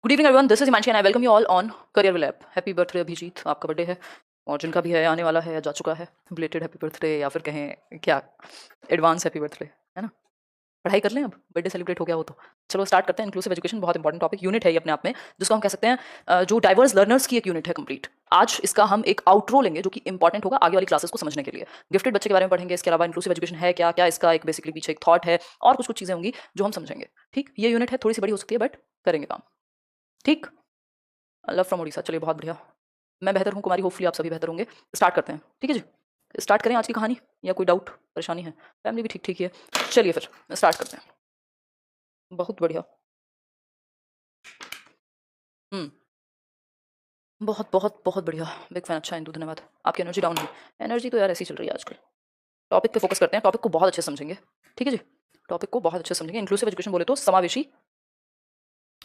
Good evening everyone, this is Himanshi and I welcome you all on Careerwill app. Happy birthday Abhijeet, आपका birthday है और जिनका भी है आने वाला है या जा चुका है, बिलेटेड हैप्पी बर्थडे या फिर कहें क्या एडवांस हैप्पी बर्थडे, है ना। पढ़ाई कर लें, अब बर्थडे सेलिब्रेट हो गया वो तो। चलो स्टार्ट करते हैं। इंक्लूसिव एजुकेशन बहुत इंपॉर्टेंट टॉपिक यूनिट है ये अपने आप में, जिसको हम कह सकते हैं जो डाइवर्स लर्नर्स की एक यूनिट है कंप्लीट। आज इसका हम एक आउटरो लेंगे जो कि इंपॉर्टेंट होगा आगे वाली क्लासेस को समझने के लिए। गिफ्टेड बच्चे के बारे में पढ़ेंगे, इसके अलावा इंक्लूसिव एजुकेशन है क्या क्या, इसका एक बेसिकली पीछे एक थॉट है और कुछ कुछ चीज़ें होंगी जो हम समझेंगे। ठीक, ये यूनिट है, थोड़ी सी बड़ी हो सकती है बट करेंगे काम। ठीक, लव फ्रॉम उड़ीसा, चलिए बहुत बढ़िया। मैं बेहतर हूँ कुमारी, होपफुली आप सभी बेहतर होंगे। स्टार्ट करते हैं, ठीक है जी। स्टार्ट करें आज की कहानी या कोई डाउट परेशानी है? फैमिली भी ठीक ठीक ही है, चलिए फिर स्टार्ट करते हैं। बहुत बढ़िया। बहुत बहुत बहुत बढ़िया, बिग फैन। अच्छा इंदू, धन्यवाद। आपकी एनर्जी डाउन है? एनर्जी तो यार ऐसी चल रही है आजकल। टॉपिक पे फोकस करते हैं, टॉपिक को बहुत अच्छे समझेंगे, ठीक है जी। टॉपिक को बहुत अच्छे समझेंगे। इंक्लूसिव एजुकेशन बोले तो समावेशी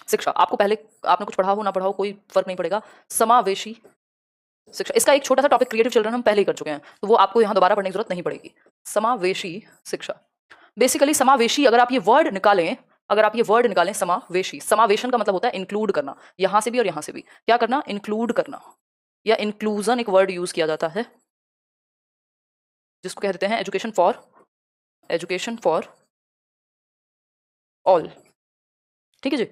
शिक्षा। आपको पहले आपने कुछ पढ़ा हो ना पढ़ा हो कोई फर्क नहीं पड़ेगा। समावेशी शिक्षा, इसका एक छोटा सा टॉपिक क्रिएटिव चिल्ड्रन हम पहले ही कर चुके हैं, तो वो आपको यहाँ दोबारा पढ़ने की जरूरत नहीं पड़ेगी। समावेशी शिक्षा, बेसिकली समावेशी अगर आप ये वर्ड निकालें, समावेशी, समावेशन का मतलब होता है इंक्लूड करना, यहां से भी और यहां से भी। क्या करना? इंक्लूड करना, या इंक्लूजन एक वर्ड यूज किया जाता है जिसको कह देते हैं एजुकेशन फॉर ऑल, ठीक है जी।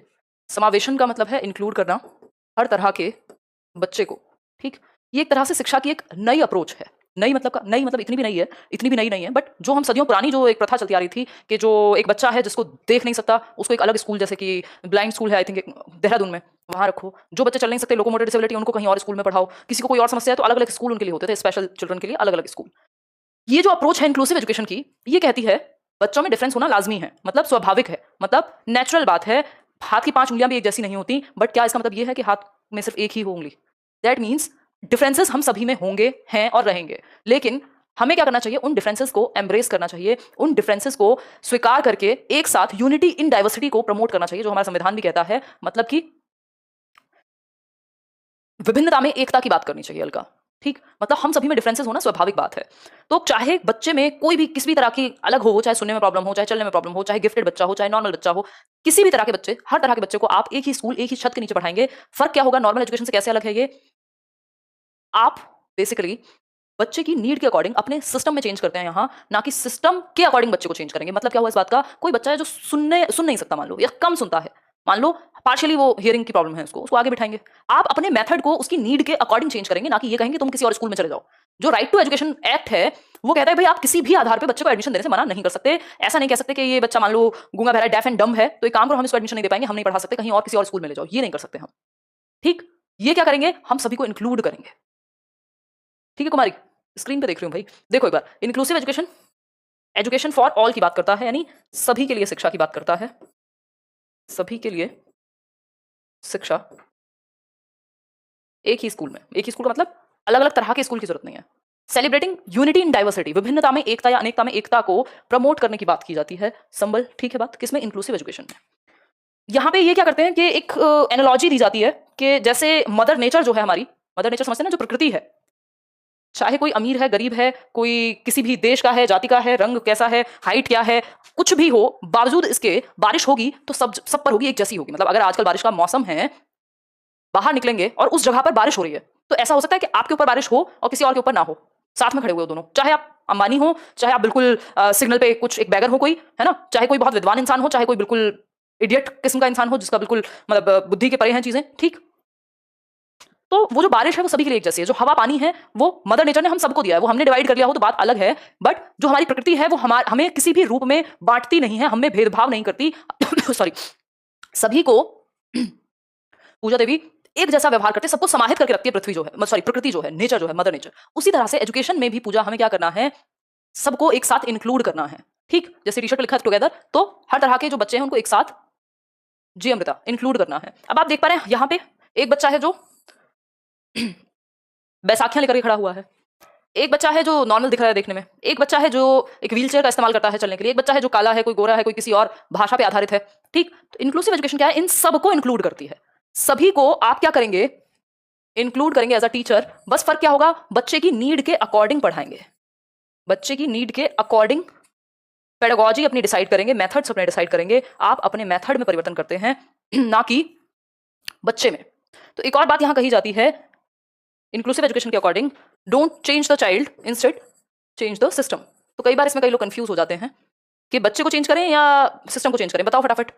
समावेशन का मतलब है इंक्लूड करना हर तरह के बच्चे को, ठीक। ये एक तरह से शिक्षा की एक नई अप्रोच है। नई मतलब इतनी भी नई नहीं है, बट जो हम सदियों पुरानी जो एक प्रथा चलती आ रही थी कि जो एक बच्चा है जिसको देख नहीं सकता उसको एक अलग स्कूल, जैसे कि ब्लाइंड स्कूल है आई थिंक देहरादून में, वहां रखो। जो बच्चे चल नहीं सकते, लोकोमोटर डिसेबिलिटी, उनको कहीं और स्कूल में पढ़ाओ। किसी को कोई और समस्या है तो अलग अलग स्कूल उनके लिए होते थे, स्पेशल चिल्ड्रन के लिए अलग अलग स्कूल। ये जो अप्रोच है इंक्लूसिव एजुकेशन की, ये कहती है बच्चों में डिफरेंस होना लाजमी है, मतलब स्वाभाविक है, मतलब नेचुरल बात है। हाथ की 5 उंगलियां भी एक जैसी नहीं होती, बट क्या इसका मतलब ये है कि हाथ में सिर्फ एक ही हो उंगली? दैट मीन्स डिफरेंसेस हम सभी में होंगे, हैं और रहेंगे, लेकिन हमें क्या करना चाहिए? उन डिफरेंसेस को एम्ब्रेस करना चाहिए, उन डिफरेंसेस को स्वीकार करके एक साथ यूनिटी इन डाइवर्सिटी को प्रमोट करना चाहिए, जो हमारा संविधान भी कहता है। मतलब कि विभिन्नता में एकता की बात करनी चाहिए, अलका, ठीक। मतलब हम सभी में डिफरेंसेस होना स्वाभाविक बात है। तो चाहे बच्चे में कोई भी किसी भी तरह की अलग हो, चाहे सुनने में प्रॉब्लम हो, चाहे चलने में प्रॉब्लम हो, चाहे गिफ्टेड बच्चा हो, चाहे नॉर्मल बच्चा हो, किसी भी तरह के बच्चे, हर तरह के बच्चे को आप एक ही स्कूल, एक ही छत के नीचे पढ़ाएंगे। फर्क क्या होगा नॉर्मल एजुकेशन से, कैसे अलग है ये? आप बेसिकली बच्चे की नीड के अकॉर्डिंग अपने सिस्टम में चेंज करते हैं यहाँ, ना कि सिस्टम के अकॉर्डिंग बच्चे को चेंज करेंगे। मतलब क्या हुआ इस बात का? कोई बच्चा है जो सुन नहीं सकता, मान लो, या कम सुनता है, मान लो पार्शियली वो हियरिंग की प्रॉब्लम है, उसको आगे बिठाएंगे। आप अपने मेथड को उसकी नीड के अकॉर्डिंग चेंज करेंगे, ना कि ये कहेंगे तुम किसी और स्कूल में चले जाओ। जो राइट टू एजुकेशन एक्ट है वो कहता है भाई आप किसी भी आधार पे बच्चे को एडमिशन देने से मना नहीं कर सकते। ऐसा नहीं कह सकते कि ये बच्चा मान लो गूंगा बहरा डेफ एंड डम है तो एक काम करो, हम इसको एडमिशन नहीं दे पाएंगे, हम नहीं पढ़ा सकते, कहीं और किसी और स्कूल में ले जाओ, ये नहीं कर सकते हम, ठीक। ये क्या करेंगे? हम सभी को इंक्लूड करेंगे, ठीक है कुमारी? स्क्रीन पे देख रही हूँ भाई, देखो एक बार। Inclusive education education for all की बात करता है, यानी सभी के लिए शिक्षा की बात करता है, सभी के लिए शिक्षा एक ही स्कूल में। एक ही स्कूल का मतलब अलग अलग तरह के स्कूल की जरूरत नहीं है। सेलिब्रेटिंग यूनिटी इन डाइवर्सिटी, विभिन्नता में एकता या अनेकता में एकता को प्रमोट करने की बात की जाती है, संबल, ठीक है बात, किसमें? इंक्लूसिव एजुकेशन में। यहाँ पे ये क्या करते हैं कि एक एनालॉजी दी जाती है कि जैसे मदर नेचर जो है हमारी, मदर नेचर समझते हैं ना, जो प्रकृति है, चाहे कोई अमीर है, गरीब है, कोई किसी भी देश का है, जाति का है, रंग कैसा है, हाइट क्या है, कुछ भी हो, बावजूद इसके बारिश होगी तो सब पर होगी, एक जैसी होगी। मतलब अगर आजकल बारिश का मौसम है, बाहर निकलेंगे और उस जगह पर बारिश हो रही है, तो ऐसा हो सकता है कि आपके ऊपर बारिश हो और किसी और के ऊपर ना हो, साथ में खड़े हुए हो दोनों। चाहे आप अंबानी हो, चाहे आप बिल्कुल सिग्नल पे कुछ एक बैगर हो कोई, है ना, चाहे कोई बहुत विद्वान इंसान हो, चाहे कोई बिल्कुल इडियट किस्म का इंसान हो जिसका बिल्कुल मतलब बुद्धि के परे हैं चीजें, ठीक। तो वो जो बारिश है वो सभी के लिए एक जैसी है। जो हवा पानी है वो मदर नेचर ने हम सबको दिया है, वो हमने डिवाइड कर लिया हो तो बात अलग है, बट जो हमारी प्रकृति है वो हमें किसी भी रूप में बांटती नहीं है, हमें भेदभाव नहीं करती। सॉरी, सभी को पूजा देवी एक जैसा व्यवहार करते, सबको समाहित करके रखती है पृथ्वी जो है, सॉरी प्रकृति जो है, नेचर जो है, मदर नेचर। उसी तरह से एजुकेशन में भी पूजा हमें क्या करना है? सबको एक साथ इंक्लूड करना है, ठीक। जैसे टी शर्ट पे लिखा है टुगेदर, तो हर तरह के जो बच्चे हैं उनको एक साथ जी अमृता इंक्लूड करना है। अब आप देख पा रहे हैं यहाँ पे एक बच्चा है जो बैसाखियां लेकर के खड़ा हुआ है, एक बच्चा है जो नॉर्मल दिख रहा है देखने में, एक बच्चा है जो एक व्हीलचेयर का इस्तेमाल करता है चलने के लिए, एक बच्चा है जो काला है, कोई गोरा है, कोई किसी और भाषा पे आधारित है, ठीक। तो इंक्लूसिव एजुकेशन क्या है? इन सबको इंक्लूड करती है। सभी को आप क्या करेंगे? इंक्लूड करेंगे एज अ टीचर। बस फर्क क्या होगा? बच्चे की नीड के अकॉर्डिंग पढ़ाएंगे, बच्चे की नीड के अकॉर्डिंग पेडागोजी अपनी डिसाइड करेंगे, मेथड्स अपने डिसाइड करेंगे। आप अपने मेथड में परिवर्तन करते हैं, ना कि बच्चे में। तो एक और बात यहां कही जाती है इंक्लूसिव एजुकेशन के according, don't change the child, instead change the system. तो कई बार इसमें कई लोग कंफ्यूज हो जाते हैं कि बच्चे को चेंज करें या सिस्टम को चेंज करें। बताओ फटाफट,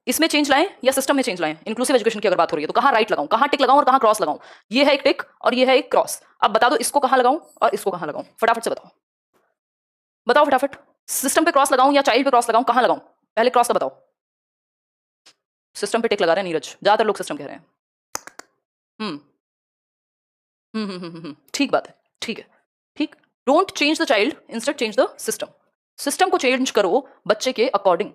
इसमें चेंज लाएं या सिस्टम में चेंज लाएं? इंक्लूसिव एजुकेशन की अगर बात हो रही है तो कहाँ राइट लगाऊं, कहाँ टिक लगाऊं और कहाँ क्रॉस लगाऊं? ये है एक टिक और ये है एक क्रॉस। अब बता दो इसको कहाँ लगाऊं और इसको कहाँ लगाऊं, फटाफट से बताओ, बताओ फटाफट। सिस्टम पे क्रॉस लगाऊं या चाइल्ड पे क्रॉस लगाऊं, कहाँ लगाऊं? पहले क्रॉस का बताओ। सिस्टम पे टिक लगा रहे हैं नीरज, ज्यादातर लोग सिस्टम कह रहे हैं। हम्म ठीक बात है, ठीक है, ठीक। Don't change the child, instead change the system. System को चेंज करो बच्चे के अकॉर्डिंग,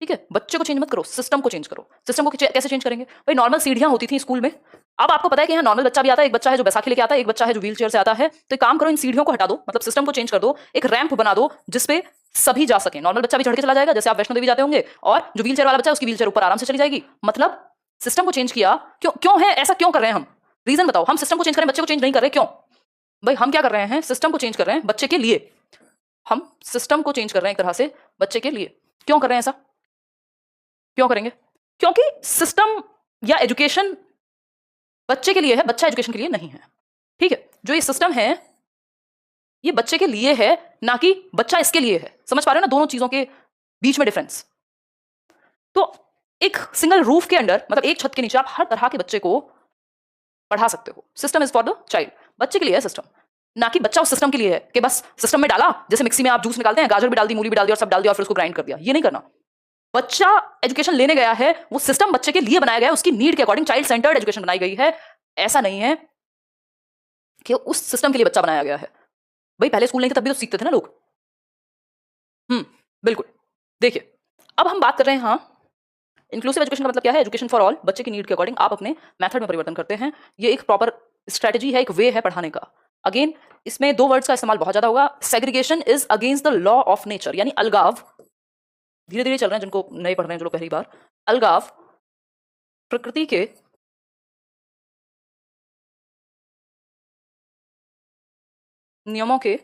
ठीक है? बच्चे को चेंज मत करो, सिस्टम को चेंज करो। सिस्टम को कैसे चेंज करेंगे भाई? नॉर्मल सीढ़ियां होती थी स्कूल में, अब आपको पता है कि यहाँ नॉर्मल बच्चा भी आता है, एक बच्चा है जो बैसाखी लेके आता है, एक बच्चा है जो व्हील चेयर से आता है। तो एक काम करो, इन सीढ़ियों को हटा दो, मतलब सिस्टम को चेंज कर दो, एक रैंप बना दो जिसपे सभी जा सके। नॉर्मल बच्चा भी चढ़ के चला जाएगा, जैसे आप वैष्णो देवी जाते होंगे, और जो व्हील चेयर वाला बच्चा है उसकी व्हील चेयर ऊपर आराम से चली जाएगी। मतलब सिस्टम को चेंज किया। क्यों क्यों है ऐसा, क्यों कर रहे हैं हम? रीजन बताओ। हम सिस्टम को चेंज करें, बच्चे को चेंज नहीं कर रहे, क्यों भाई? हम क्या कर रहे हैं? सिस्टम को चेंज कर रहे हैं बच्चे के लिए। हम सिस्टम को चेंज कर रहे हैं एक तरह से बच्चे के लिए। क्यों कर रहे हैं ऐसा, क्यों करेंगे? क्योंकि सिस्टम या एजुकेशन बच्चे के लिए है, बच्चा एजुकेशन के लिए नहीं है, ठीक है? जो ये सिस्टम है ये बच्चे के लिए है, ना कि बच्चा इसके लिए है। समझ पा रहे हो ना दोनों चीजों के बीच में डिफरेंस? तो एक सिंगल रूफ के अंडर, मतलब एक छत के नीचे आप हर तरह के बच्चे को पढ़ा सकते हो। System is for the child, बच्चे के लिए है सिस्टम, ना कि बच्चा उस सिस्टम के लिए है कि बस सिस्टम में डाला, जैसे मिक्सी में आप जूस निकालते हैं, गाजर भी डाल दी, मूली भी डाल दी और सब डाल दिया और फिर उसको ग्राइंड कर दिया। ये नहीं करना। बच्चा एजुकेशन लेने गया है, वो सिस्टम बच्चे के लिए बनाया गया है, उसकी नीड के अकॉर्डिंग चाइल्ड सेंटर्ड एजुकेशन बनाई गई है। ऐसा नहीं है कि उस सिस्टम के लिए बच्चा बनाया गया है। भाई पहले स्कूल नहीं थे तब भी तो सीखते थे ना लोग। बिल्कुल। देखिए अब हम बात कर रहे हैं, हाँ, इंक्लूसिव एजुकेशन का मतलब क्या है? एजुकेशन फॉर ऑल, बच्चे की नीड के अकॉर्डिंग आप अपने मेथड में परिवर्तन करते हैं। ये एक प्रॉपर स्ट्रेटजी है, एक वे है पढ़ाने का। अगेन इसमें दो वर्ड्स का इस्तेमाल बहुत ज्यादा होगा। Segregation is against the law of nature, यानी अलगाव। धीरे धीरे चल रहे हैं, जिनको नहीं पढ़ रहे हैं जो लोग पहली बार, अलगाव प्रकृति के नियमों के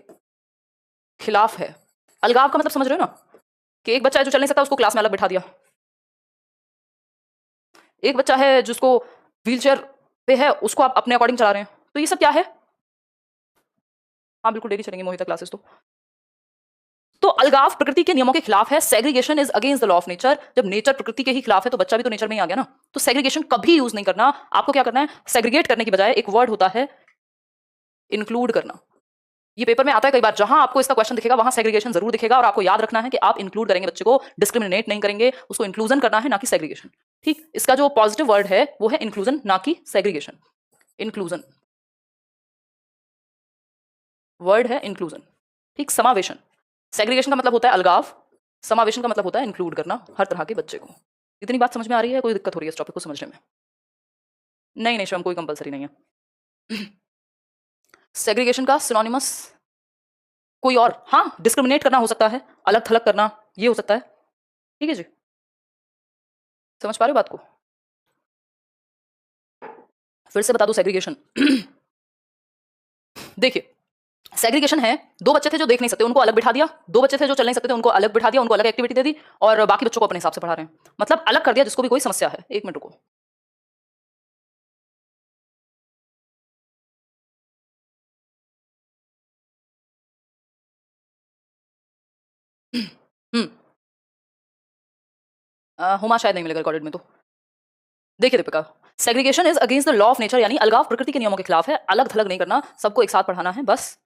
खिलाफ है। अलगाव का मतलब समझ रहे हो ना, कि एक बच्चा है जो चल नहीं सकता, उसको क्लास में अलग बिठा दिया। एक बच्चा है जिसको व्हीलचेयर पे है, उसको आप अपने अकॉर्डिंग चला रहे हैं। तो ये सब क्या है? हाँ बिल्कुल, डेली चलेंगे मोहिता क्लासेस। तो अलगाव प्रकृति के नियमों के खिलाफ है। Segregation is against the law of nature. जब नेचर प्रकृति के ही खिलाफ है तो बच्चा भी तो नेचर में ही आ गया ना। तो सेग्रीगेशन कभी यूज नहीं करना। आपको क्या करना है? सेग्रीगेट करने की बजाय एक वर्ड होता है इंक्लूड करना। ये पेपर में आता है कई बार, जहां आपको इसका क्वेश्चन दिखेगा वहां सेग्रीगेशन जरूर दिखेगा, और आपको याद रखना है कि आप इंक्लूड करेंगे बच्चे को, डिस्क्रिमिनेट नहीं करेंगे, उसको इंक्लूजन करना है, ना कि सेग्रीगेशन। ठीक, इसका जो पॉजिटिव वर्ड है वो है इंक्लूजन, ना कि सेग्रीगेशन। इंक्लूजन वर्ड है इंक्लूजन, ठीक, समावेशन। सेग्रीगेशन का मतलब होता है अलगाव, समावेशन का मतलब होता है इंक्लूड करना हर तरह के बच्चे को। इतनी बात समझ में आ रही है? कोई दिक्कत हो रही है इस टॉपिक को समझने में? नहीं नहीं शिवम, कोई कंपलसरी नहीं है। सेग्रीगेशन का सिनोनिमस कोई और, हाँ, डिस्क्रिमिनेट करना हो सकता है, अलग थलग करना, ये हो सकता है। ठीक है जी, समझ पा रहे हो बात को? फिर से बता दो सेग्रीगेशन। देखिए सेग्रीगेशन है, दो बच्चे थे जो देख नहीं सकते उनको अलग बिठा दिया, दो बच्चे थे जो चल नहीं सकते थे उनको अलग बिठा दिया, उनको अलग एक्टिविटी दे दी, और बाकी बच्चों को अपने हिसाब से पढ़ा रहे हैं। मतलब अलग कर दिया जिसको भी कोई समस्या है। एक मिनट रुको। हम्म हुमा शायद नहीं मिलेगा रिकॉर्डेड में। तो देखिए Deepika, segregation is against the law of nature, यानी अलगाव प्रकृति के नियमों के खिलाफ है। अलग थलग नहीं करना, सबको एक साथ पढ़ाना है, बस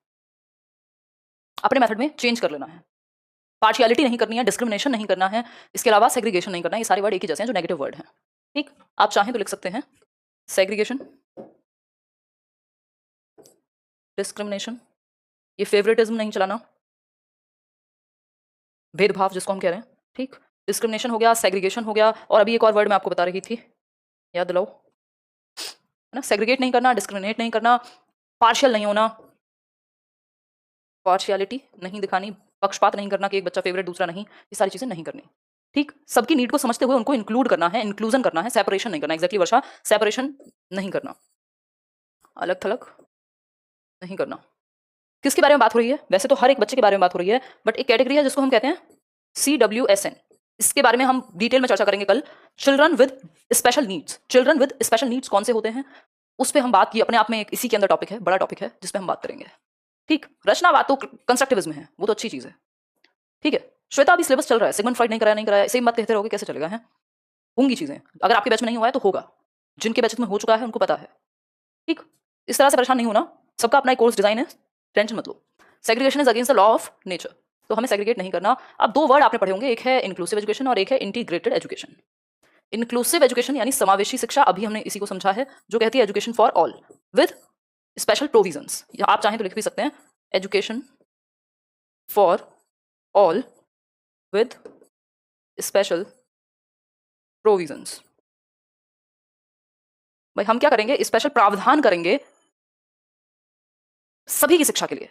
अपने मेथड में चेंज कर लेना है। पार्शियलिटी नहीं करनी है, डिस्क्रिमिनेशन नहीं करना है, इसके अलावा सेग्रीगेशन नहीं करना है। ये सारे वर्ड एक ही जैसे हैं जो नेगेटिव वर्ड हैं। ठीक, आप चाहें तो लिख सकते हैं सेग्रीगेशन, डिस्क्रिमिनेशन, ये फेवरेटिज्म नहीं चलाना, भेदभाव जिसको हम कह रहे हैं। ठीक, डिस्क्रिमिनेशन हो गया, सेग्रीगेशन हो गया, और अभी एक और वर्ड मैं आपको बता रही थी, याद दिलाओ, है ना? सेग्रीगेट नहीं करना, डिस्क्रिमिनेट नहीं करना, पार्शियल नहीं होना, पार्शियलिटी नहीं दिखानी, पक्षपात नहीं करना कि एक बच्चा फेवरेट दूसरा नहीं, ये सारी चीजें नहीं करनी। ठीक, सबकी नीड को समझते हुए उनको इंक्लूड करना है, इंक्लूजन करना है, सेपरेशन नहीं करना। एग्जैक्टली वर्षा, सेपरेशन नहीं करना, अलग थलग नहीं करना। किसके बारे में बात हो रही है? वैसे तो हर एक बच्चे के बारे में बात हो रही है, बट एक कैटेगरी है जिसको हम कहते हैं CWSN, इसके बारे में हम डिटेल में चर्चा करेंगे कल। चिल्ड्रन विद स्पेशल नीड्स कौन से होते हैं उस पर हम बात की, अपने आप में इसी के अंदर टॉपिक है, बड़ा टॉपिक है जिस पे हम बात करेंगे। ठीक, रचनावाद तो कंस्ट्रक्टिविज्म है, वो तो अच्छी चीज है। ठीक है, श्वेता अभी सिलेबस चल रहा है, सिगमंड फ्रॉइड नहीं कराया, सेम बात कहते रहोगे कैसे चलेगा है? होंगी चीजें, अगर आपके बैच में नहीं हुआ है तो होगा, जिनके बैच में हो चुका है उनको पता है। ठीक, इस तरह से परेशान नहीं होना, सबका अपना एक कोर्स डिजाइन है, टेंशन मत लो। Segregation is against the law of nature, तो हमें सेग्रीगेट नहीं करना। अब दो वर्ड आपने पढ़े होंगे, एक है इंक्लूसिव एजुकेशन और एक है इंटीग्रेटेड एजुकेशन। इंक्लूसिव एजुकेशन यानी समावेशी शिक्षा, अभी हमने इसी को समझा है, जो कहती है education for all with special provisions, या आप चाहें तो लिख भी सकते हैं education for all with special provisions. भाई हम क्या करेंगे, स्पेशल प्रावधान करेंगे सभी की शिक्षा के लिए।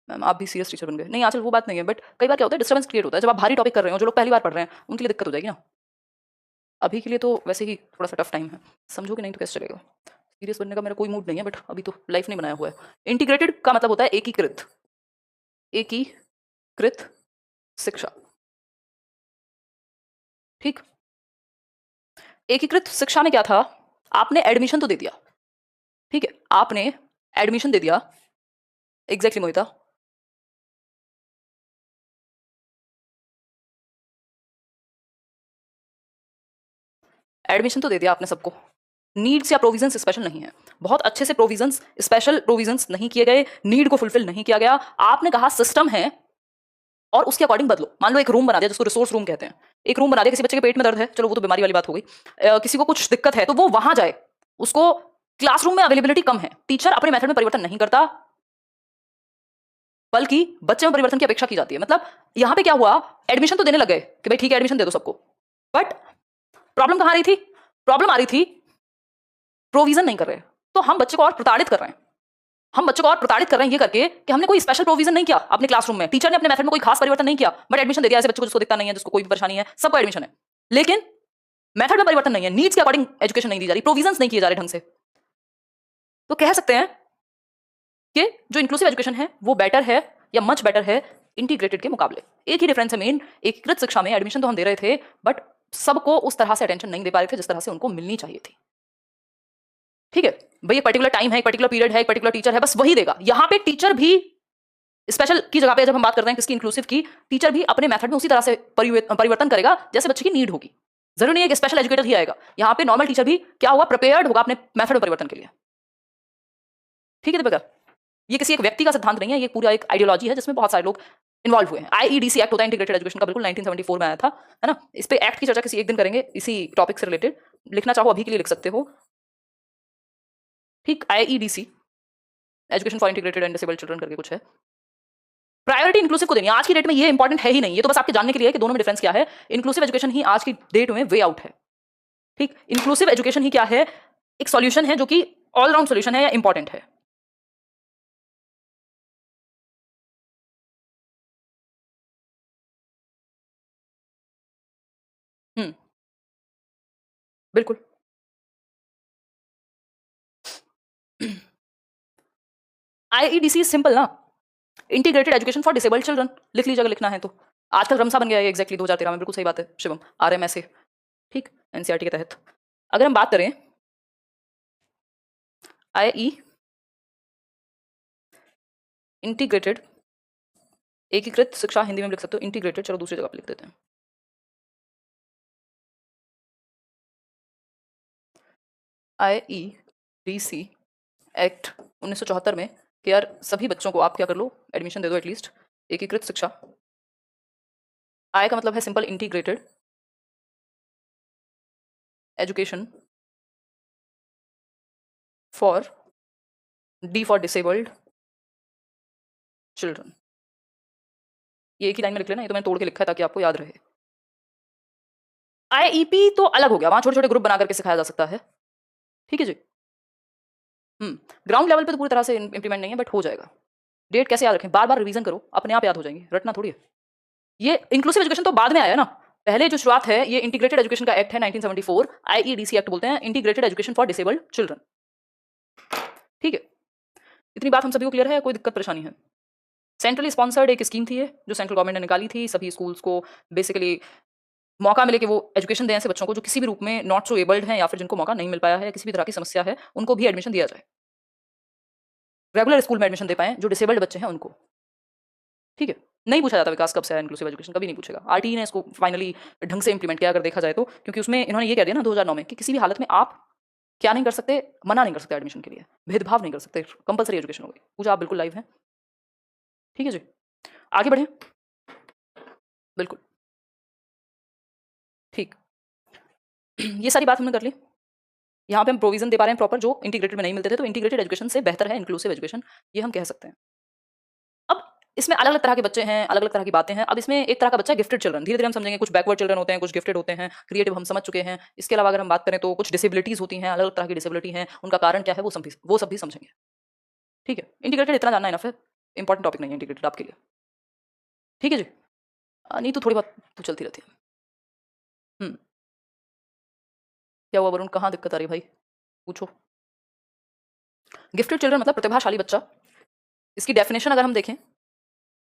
मैम आप भी सीरियस टीचर बन गए, नहीं आजकल वो बात नहीं है, बट कई बार क्या होता है डिस्टर्बेंस क्रिएट होता है जब आप भारी टॉपिक कर रहे हो, जो लोग पहली बार पढ़ रहे हैं उनके लिए दिक्कत हो जाएगी ना। अभी के लिए तो वैसे ही थोड़ा सा टफ टाइम है, समझोगे नहीं तो कैसे चलेगा। सीरियस बनने का मेरा कोई मूड नहीं है, बट अभी तो लाइफ नहीं बनाया हुआ है। इंटीग्रेटेड का मतलब होता है एकीकृत, एकीकृत शिक्षा। ठीक, एकीकृत शिक्षा में क्या था, आपने एडमिशन तो दे दिया, ठीक है, आपने एडमिशन दे दिया, एग्जैक्टली मोहिता, एडमिशन तो दे दिया आपने सबको, नीड्स या प्रोविजंस स्पेशल नहीं है, बहुत अच्छे से प्रोविजंस, स्पेशल प्रोविजंस नहीं किए गए, नीड को फुलफिल नहीं किया गया। आपने कहा सिस्टम है और उसके अकॉर्डिंग बदलो। मान लो एक रूम बना दिया जिसको रिसोर्स रूम कहते हैं, एक रूम बना दिया, किसी बच्चे के पेट में दर्द है, चलो वो तो बीमारी वाली बात हो गई, किसी को कुछ दिक्कत है तो वो वहां जाए, उसको क्लासरूम में अवेलेबिलिटी कम है, टीचर अपने मेथड में परिवर्तन नहीं करता बल्कि बच्चे में परिवर्तन की अपेक्षा की जाती है। मतलब यहां पे क्या हुआ, एडमिशन तो देने लगे कि भाई ठीक है एडमिशन दे दो सबको, बट प्रॉब्लम कहां आ रही थी, प्रॉब्लम आ रही थी प्रोविजन नहीं कर रहे, तो हम बच्चे को और प्रताड़ित कर रहे हैं, हम बच्चों को और प्रताड़ित कर रहे हैं ये करके कि हमने कोई स्पेशल प्रोविजन नहीं किया अपने क्लासरूम में, टीचर ने अपने मेथड में कोई खास परिवर्तन नहीं किया, बट एडमिशन दे दिया ऐसे बच्चों को जिसको दिखता नहीं है, जिसको कोई भी परेशानी है, सबको एडमिशन है, लेकिन मेथड में परिवर्तन नहीं है, नीड्स के अकॉर्डिंग एजुकेशन नहीं दी जा रही, प्रोविजंस नहीं किए जा रहे ढंग से। तो कह सकते हैं कि जो इंक्लूसिव एजुकेशन है वो बेटर है या मच बेटर है इंटीग्रेटेड के मुकाबले। एक ही डिफरेंस है मेन, एकीकृत शिक्षा में एडमिशन तो हम दे रहे थे बट सबको उस तरह से अटेंशन नहीं दे पा रहे थे जिस तरह से उनको मिलनी चाहिए थी। ठीक है भाई, एक पर्टिकुलर टाइम है, एक पर्टिकुलर पीरियड है, एक पर्टिकुलर टीचर है, बस वही देगा। यहां पे टीचर भी स्पेशल की जगह पे जब हम बात करते हैं किसकी, इंक्लूसिव की, टीचर भी अपने मेथड में उसी तरह से परिवर्तन करेगा जैसे बच्चे की नीड होगी। जरूरी नहीं है कि स्पेशल एजुकेटर ही आएगा, यहाँ पे नॉर्मल टीचर भी क्या होगा, प्रिपेयर्ड होगा अपने मेथड में परिवर्तन के लिए। ठीक है दीपिका, ये किसी एक व्यक्ति का सिद्धांत नहीं है, ये पूरा एक आइडियोलॉजी है जिसमें बहुत सारे लोग इन्वॉल्व हुए हैं। आईईडीसी एक्ट होता है इंटीग्रेटेड एजुकेशन का, बिल्कुल 1974 में आया था, है ना। इस पे एक्ट की चर्चा किसी एक दिन करेंगे, इसी टॉपिक से रिलेटेड, लिखना चाहो अभी के लिए लिख सकते हो। ठीक, आईईडीसी education for integrated and disabled children करके कुछ है। प्रायोरिटी इंक्लूसिव को देनी है, आज की डेट में ये इंपॉर्टेंट है ही नहीं, ये तो बस आपके जानने के लिए है कि दोनों में डिफरेंस क्या है। इंक्लूसिव एजुकेशन ही आज की डेट में वे आउट है। ठीक, इंक्लूसिव एजुकेशन ही क्या है, एक सॉल्यूशन है जो कि ऑल राउंड सॉल्यूशन है या इंपॉर्टेंट है। बिल्कुल आईईडीसी सिंपल ना, integrated education for disabled children, लिख लीजिए अगर लिखना है तो। आजकल रमसा बन गया है एग्जैक्टली 2013 में, बिल्कुल सही बात है शिवम, आरएमएस से। ठीक, एनसीईआरटी के तहत अगर हम बात करें आईई इंटीग्रेटेड, एकीकृत शिक्षा हिंदी में लिख सकते हो इंटीग्रेटेड, चलो दूसरी जगह पे लिख देते हैं। आईईडीसी एक्ट 1974 में कि यार सभी बच्चों को आप क्या कर लो, एडमिशन दे दो एटलीस्ट, एकीकृत शिक्षा। आई का मतलब है simple integrated education for, D for disabled children. ये एक ही लाइन में लिख लेना, ये तो मैंने तोड़ के लिखा है ताकि आपको याद रहे। आईईपी तो अलग हो गया, वहां छोटे छोटे ग्रुप बना करके सिखाया जा सकता है। ठीक है जी, ग्राउंड लेवल पे तो पूरी तरह से इंप्लीमेंट नहीं है बट हो जाएगा। डेट कैसे याद रखें, बार बार रिवीजन करो, अपने आप याद हो जाएंगी, रटना थोड़ी है। ये इंक्लूसिव एजुकेशन तो बाद में आया ना, पहले जो शुरुआत है ये इंटीग्रेटेड एजुकेशन का एक्ट है 1974, आईईडीसी एक्ट बोलते हैं, integrated education for disabled children. ठीक है, इतनी बात हम सभी को क्लियर है, कोई दिक्कत परेशानी है। सेंट्रली स्पॉन्सर्ड एक स्कीम थी ये, जो सेंट्रल गवर्नमेंट ने निकाली थी, सभी स्कूल्स को बेसिकली मौका मिले कि वो एजुकेशन दें ऐसे बच्चों को जो किसी भी रूप में नॉट सो एबल्ड हैं या फिर जिनको मौका नहीं मिल पाया है या किसी भी तरह की समस्या है, उनको भी एडमिशन दिया जाए। रेगुलर स्कूल में एडमिशन दे पाएँ जो डिसेबल्ड बच्चे हैं उनको। ठीक है? नहीं पूछा जाता विकास कब से आया इंक्लूसिव एजुकेशन, कभी नहीं पूछेगा। आरटीई ने इसको फाइनली ढंग से इंप्लीमेंट किया अगर देखा जाए तो, क्योंकि उसमें इन्होंने ये कह दिया ना 2009 में कि किसी भी हालत में आप क्या नहीं कर सकते, मना नहीं कर सकते एडमिशन के लिए, भेदभाव नहीं कर सकते, कंपल्सरी एजुकेशन हो गई। पूजा आप बिल्कुल लाइव हैं। ठीक है जी, आगे बढ़ें। बिल्कुल ठीक। ये सारी बात हमने कर ली। यहाँ पे हम प्रोविजन दे पा रहे हैं प्रॉपर जो इंटीग्रेटेड में नहीं मिलते थे, तो इंटीग्रेटेड एजुकेशन से बेहतर है इंक्लूसिव एजुकेशन, ये हम कह सकते हैं। अब इसमें अलग अलग तरह के बच्चे हैं, अलग अलग तरह की बातें हैं। अब इसमें एक तरह का बच्चा है गिफ्टेड चिल्ड्रन, धीरे धीरे हम समझेंगे कुछ बैकवर्ड चिल्ड्रन होते हैं, कुछ गिफ्टेड होते हैं, क्रिएटिव हम समझ चुके हैं। इसके अलावा अगर हम बात करें तो कुछ डिसेबिलिटीज होती हैं, अलग अलग तरह की डिसेबिलिटी हैं, उनका कारण क्या है वो सब भी समझेंगे। ठीक है, इंटीग्रेटेड इतना जानना इनफ है, इंपॉर्टेंट टॉपिक नहीं है इंटीग्रेटेड आपके लिए। ठीक है जी, नहीं तो थोड़ी बात तो चलती रहती है। क्या हुआ वरुण, कहाँ दिक्कत आ रही है भाई, पूछो। गिफ्टेड चिल्ड्रन मतलब प्रतिभाशाली बच्चा। इसकी डेफिनेशन अगर हम देखें,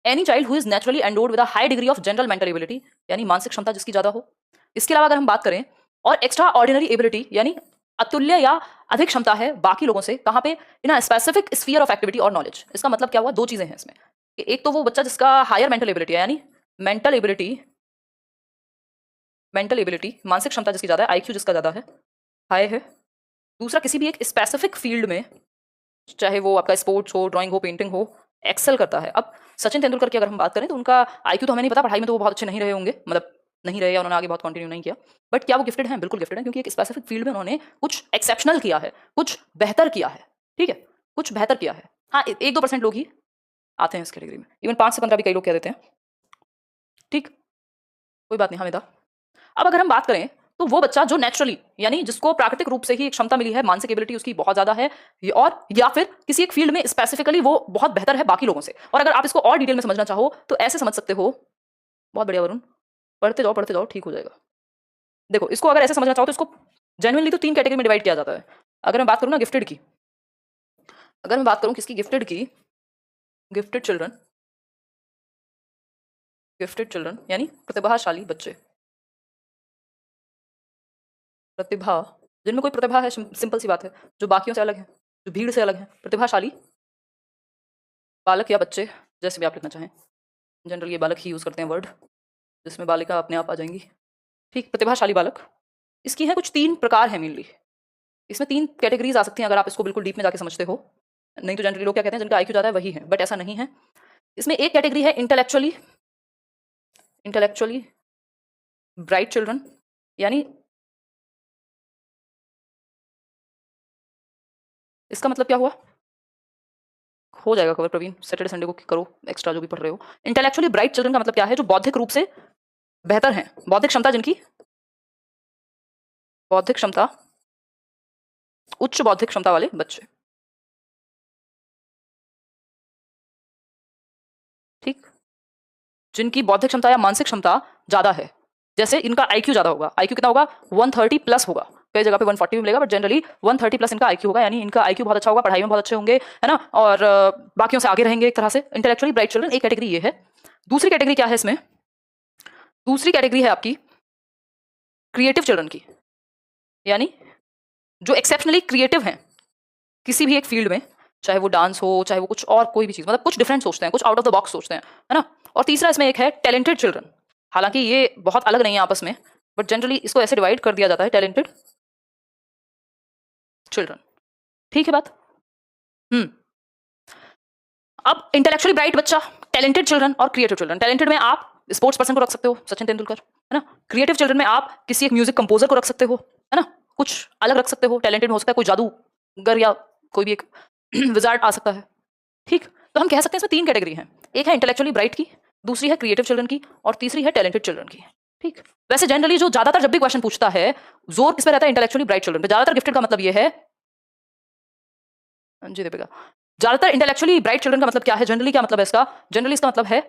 any child who is naturally endowed with a high degree of general mental ability, यानी मानसिक क्षमता जिसकी ज्यादा हो। इसके अलावा अगर हम बात करें, और एक्स्ट्रा ऑर्डिनरी एबिलिटी, यानी अतुल्य या अधिक क्षमता है बाकी लोगों से, कहाँ पे, in a specific sphere of activity और नॉलेज। इसका मतलब क्या हुआ, दो चीजें हैं इसमें। एक तो वो बच्चा जिसका हायर मेंटल एबिलिटी है, यानी मेंटल एबिलिटी मानसिक क्षमता जिसकी ज्यादा है, आईक्यू जिसका ज्यादा है, हाई है। दूसरा किसी भी एक स्पेसिफिक फील्ड में, चाहे वो आपका स्पोर्ट्स हो, ड्राइंग हो, पेंटिंग हो, एक्सेल करता है। अब सचिन तेंदुलकर की अगर हम बात करें तो उनका आईक्यू तो हमें नहीं पता, पढ़ाई में तो वो बहुत अच्छे नहीं रहे होंगे, मतलब नहीं रहे या उन्होंने आगे बहुत कंटिन्यू नहीं किया, बट क्या वो गिफ्टेड हैं? बिल्कुल गिफ्टेड हैं, क्योंकि एक स्पेसिफिक फील्ड में उन्होंने कुछ एक्सेप्शनल किया है, कुछ बेहतर किया है। ठीक है, कुछ बेहतर किया है। हाँ, 1-2% लोग ही आते हैं इस कैटेगरी में, इवन 5 से 15 भी कई लोग कह देते हैं। ठीक, कोई बात नहीं, हमें था। अब अगर हम बात करें तो वो बच्चा जो नेचुरली, यानी जिसको प्राकृतिक रूप से ही एक क्षमता मिली है, मानसिक एबिलिटी उसकी बहुत ज्यादा है, और या फिर किसी एक फील्ड में स्पेसिफिकली वो बहुत बेहतर है बाकी लोगों से। और अगर आप इसको और डिटेल में समझना चाहो तो ऐसे समझ सकते हो, बहुत बढ़िया वरुण, पढ़ते जाओ ठीक हो जाएगा। देखो, इसको अगर ऐसे समझना चाहो तो इसको जेन्युइनली तो 3 कैटेगरी में डिवाइड किया जाता है। अगर मैं बात करूँ ना गिफ्टेड की, अगर मैं बात करूँ किसकी, गिफ्टेड की, गिफ्टेड चिल्ड्रन यानी प्रतिभाशाली बच्चे, प्रतिभा, जिनमें कोई प्रतिभा है, सिंपल सी बात है, जो बाकियों से अलग है, जो भीड़ से अलग है, प्रतिभाशाली बालक या बच्चे, जैसे भी आप लिखना चाहें, जनरली ये बालक ही यूज करते हैं वर्ड, जिसमें बालिका अपने आप आ जाएंगी। ठीक, प्रतिभाशाली बालक, इसकी है कुछ 3 प्रकार है मेनली। इसमें 3 कैटेगरीज आ सकती हैं अगर आप इसको बिल्कुल डीप में जाके समझते हो। नहीं तो जनरली लोग क्या कहते हैं, जिनका आईक्यू ज्यादा है वही है, बट ऐसा नहीं है। इसमें एक कैटेगरी है इंटेलेक्चुअली ब्राइट चिल्ड्रन, यानी इसका मतलब क्या हुआ, हो जाएगा कवर प्रवीण, सैटरडे संडे को करो एक्स्ट्रा जो भी पढ़ रहे हो। इंटेलेक्चुअली ब्राइट चिल्ड्रन का मतलब क्या है, जो बौद्धिक रूप से बेहतर हैं, बौद्धिक क्षमता जिनकी, बौद्धिक क्षमता, उच्च बौद्धिक क्षमता वाले बच्चे। ठीक, जिनकी बौद्धिक क्षमता या मानसिक क्षमता ज्यादा है, जैसे इनका आईक्यू ज्यादा होगा। आईक्यू कितना होगा, 130 प्लस होगा, कई जगह पे 140 भी मिलेगा, बट जनरली 130 प्लस इनका आईक्यू होगा, यानी इनका आईक्यू बहुत अच्छा होगा, पढ़ाई में बहुत अच्छे होंगे, है ना, और बाकियों से आगे रहेंगे एक तरह से। इंटेलेक्चुअली ब्राइट चिल्ड्रन एक कैटेगरी ये है। दूसरी कैटेगरी क्या है इसमें, दूसरी कैटेगरी है आपकी क्रिएटिव चिल्ड्रन की, यानी जो एक्सेप्शनली क्रिएटिव हैं किसी भी एक फील्ड में, चाहे वो डांस हो, चाहे वो कुछ और कोई भी चीज, मतलब कुछ डिफरेंट सोचते हैं, कुछ आउट ऑफ द बॉक्स सोचते हैं, है ना। और तीसरा इसमें एक है टैलेंटेड चिल्ड्रन, हालांकि ये बहुत अलग नहीं है आपस में, बट जनरली इसको ऐसे डिवाइड कर दिया जाता है, टैलेंटेड चिल्ड्रन। ठीक है बात। अब इंटेलेक्चुअली ब्राइट बच्चा, टैलेंटेड चिल्ड्रन और क्रिएटिव चिल्ड्रन। टैलेंटेड में आप स्पोर्ट्स पर्सन को रख सकते हो, सचिन तेंदुलकर, है ना। क्रिएटिव चिल्ड्रन में आप किसी एक म्यूजिक कंपोजर को रख सकते हो, है ना, कुछ अलग रख सकते हो। टैलेंटेड हो सकता है कोई जादूगर या कोई भी एक विजार्ड आ सकता है। ठीक, तो हम कह सकते हैं इसमें 3 कैटेगरी हैं, एक है इंटेलेक्चुअली ब्राइट की, दूसरी है क्रिएटिव चिल्ड्रन की, और तीसरी है टैलेंटेड चिल्ड्रन की। ठीक, वैसे जनरली जो ज्यादातर जब भी क्वेश्चन पूछता है, जोर किस पे रहता है, इंटेलेक्चुअली ब्राइट चिल्ड्रन पे। ज्यादातर गिफ्टेड का मतलब ये है, जी दीपिका, ज्यादातर इंटेलेक्चुअली ब्राइट चिल्ड्रन का मतलब क्या है, जनरली क्या मतलब है इसका, जनरली इसका मतलब है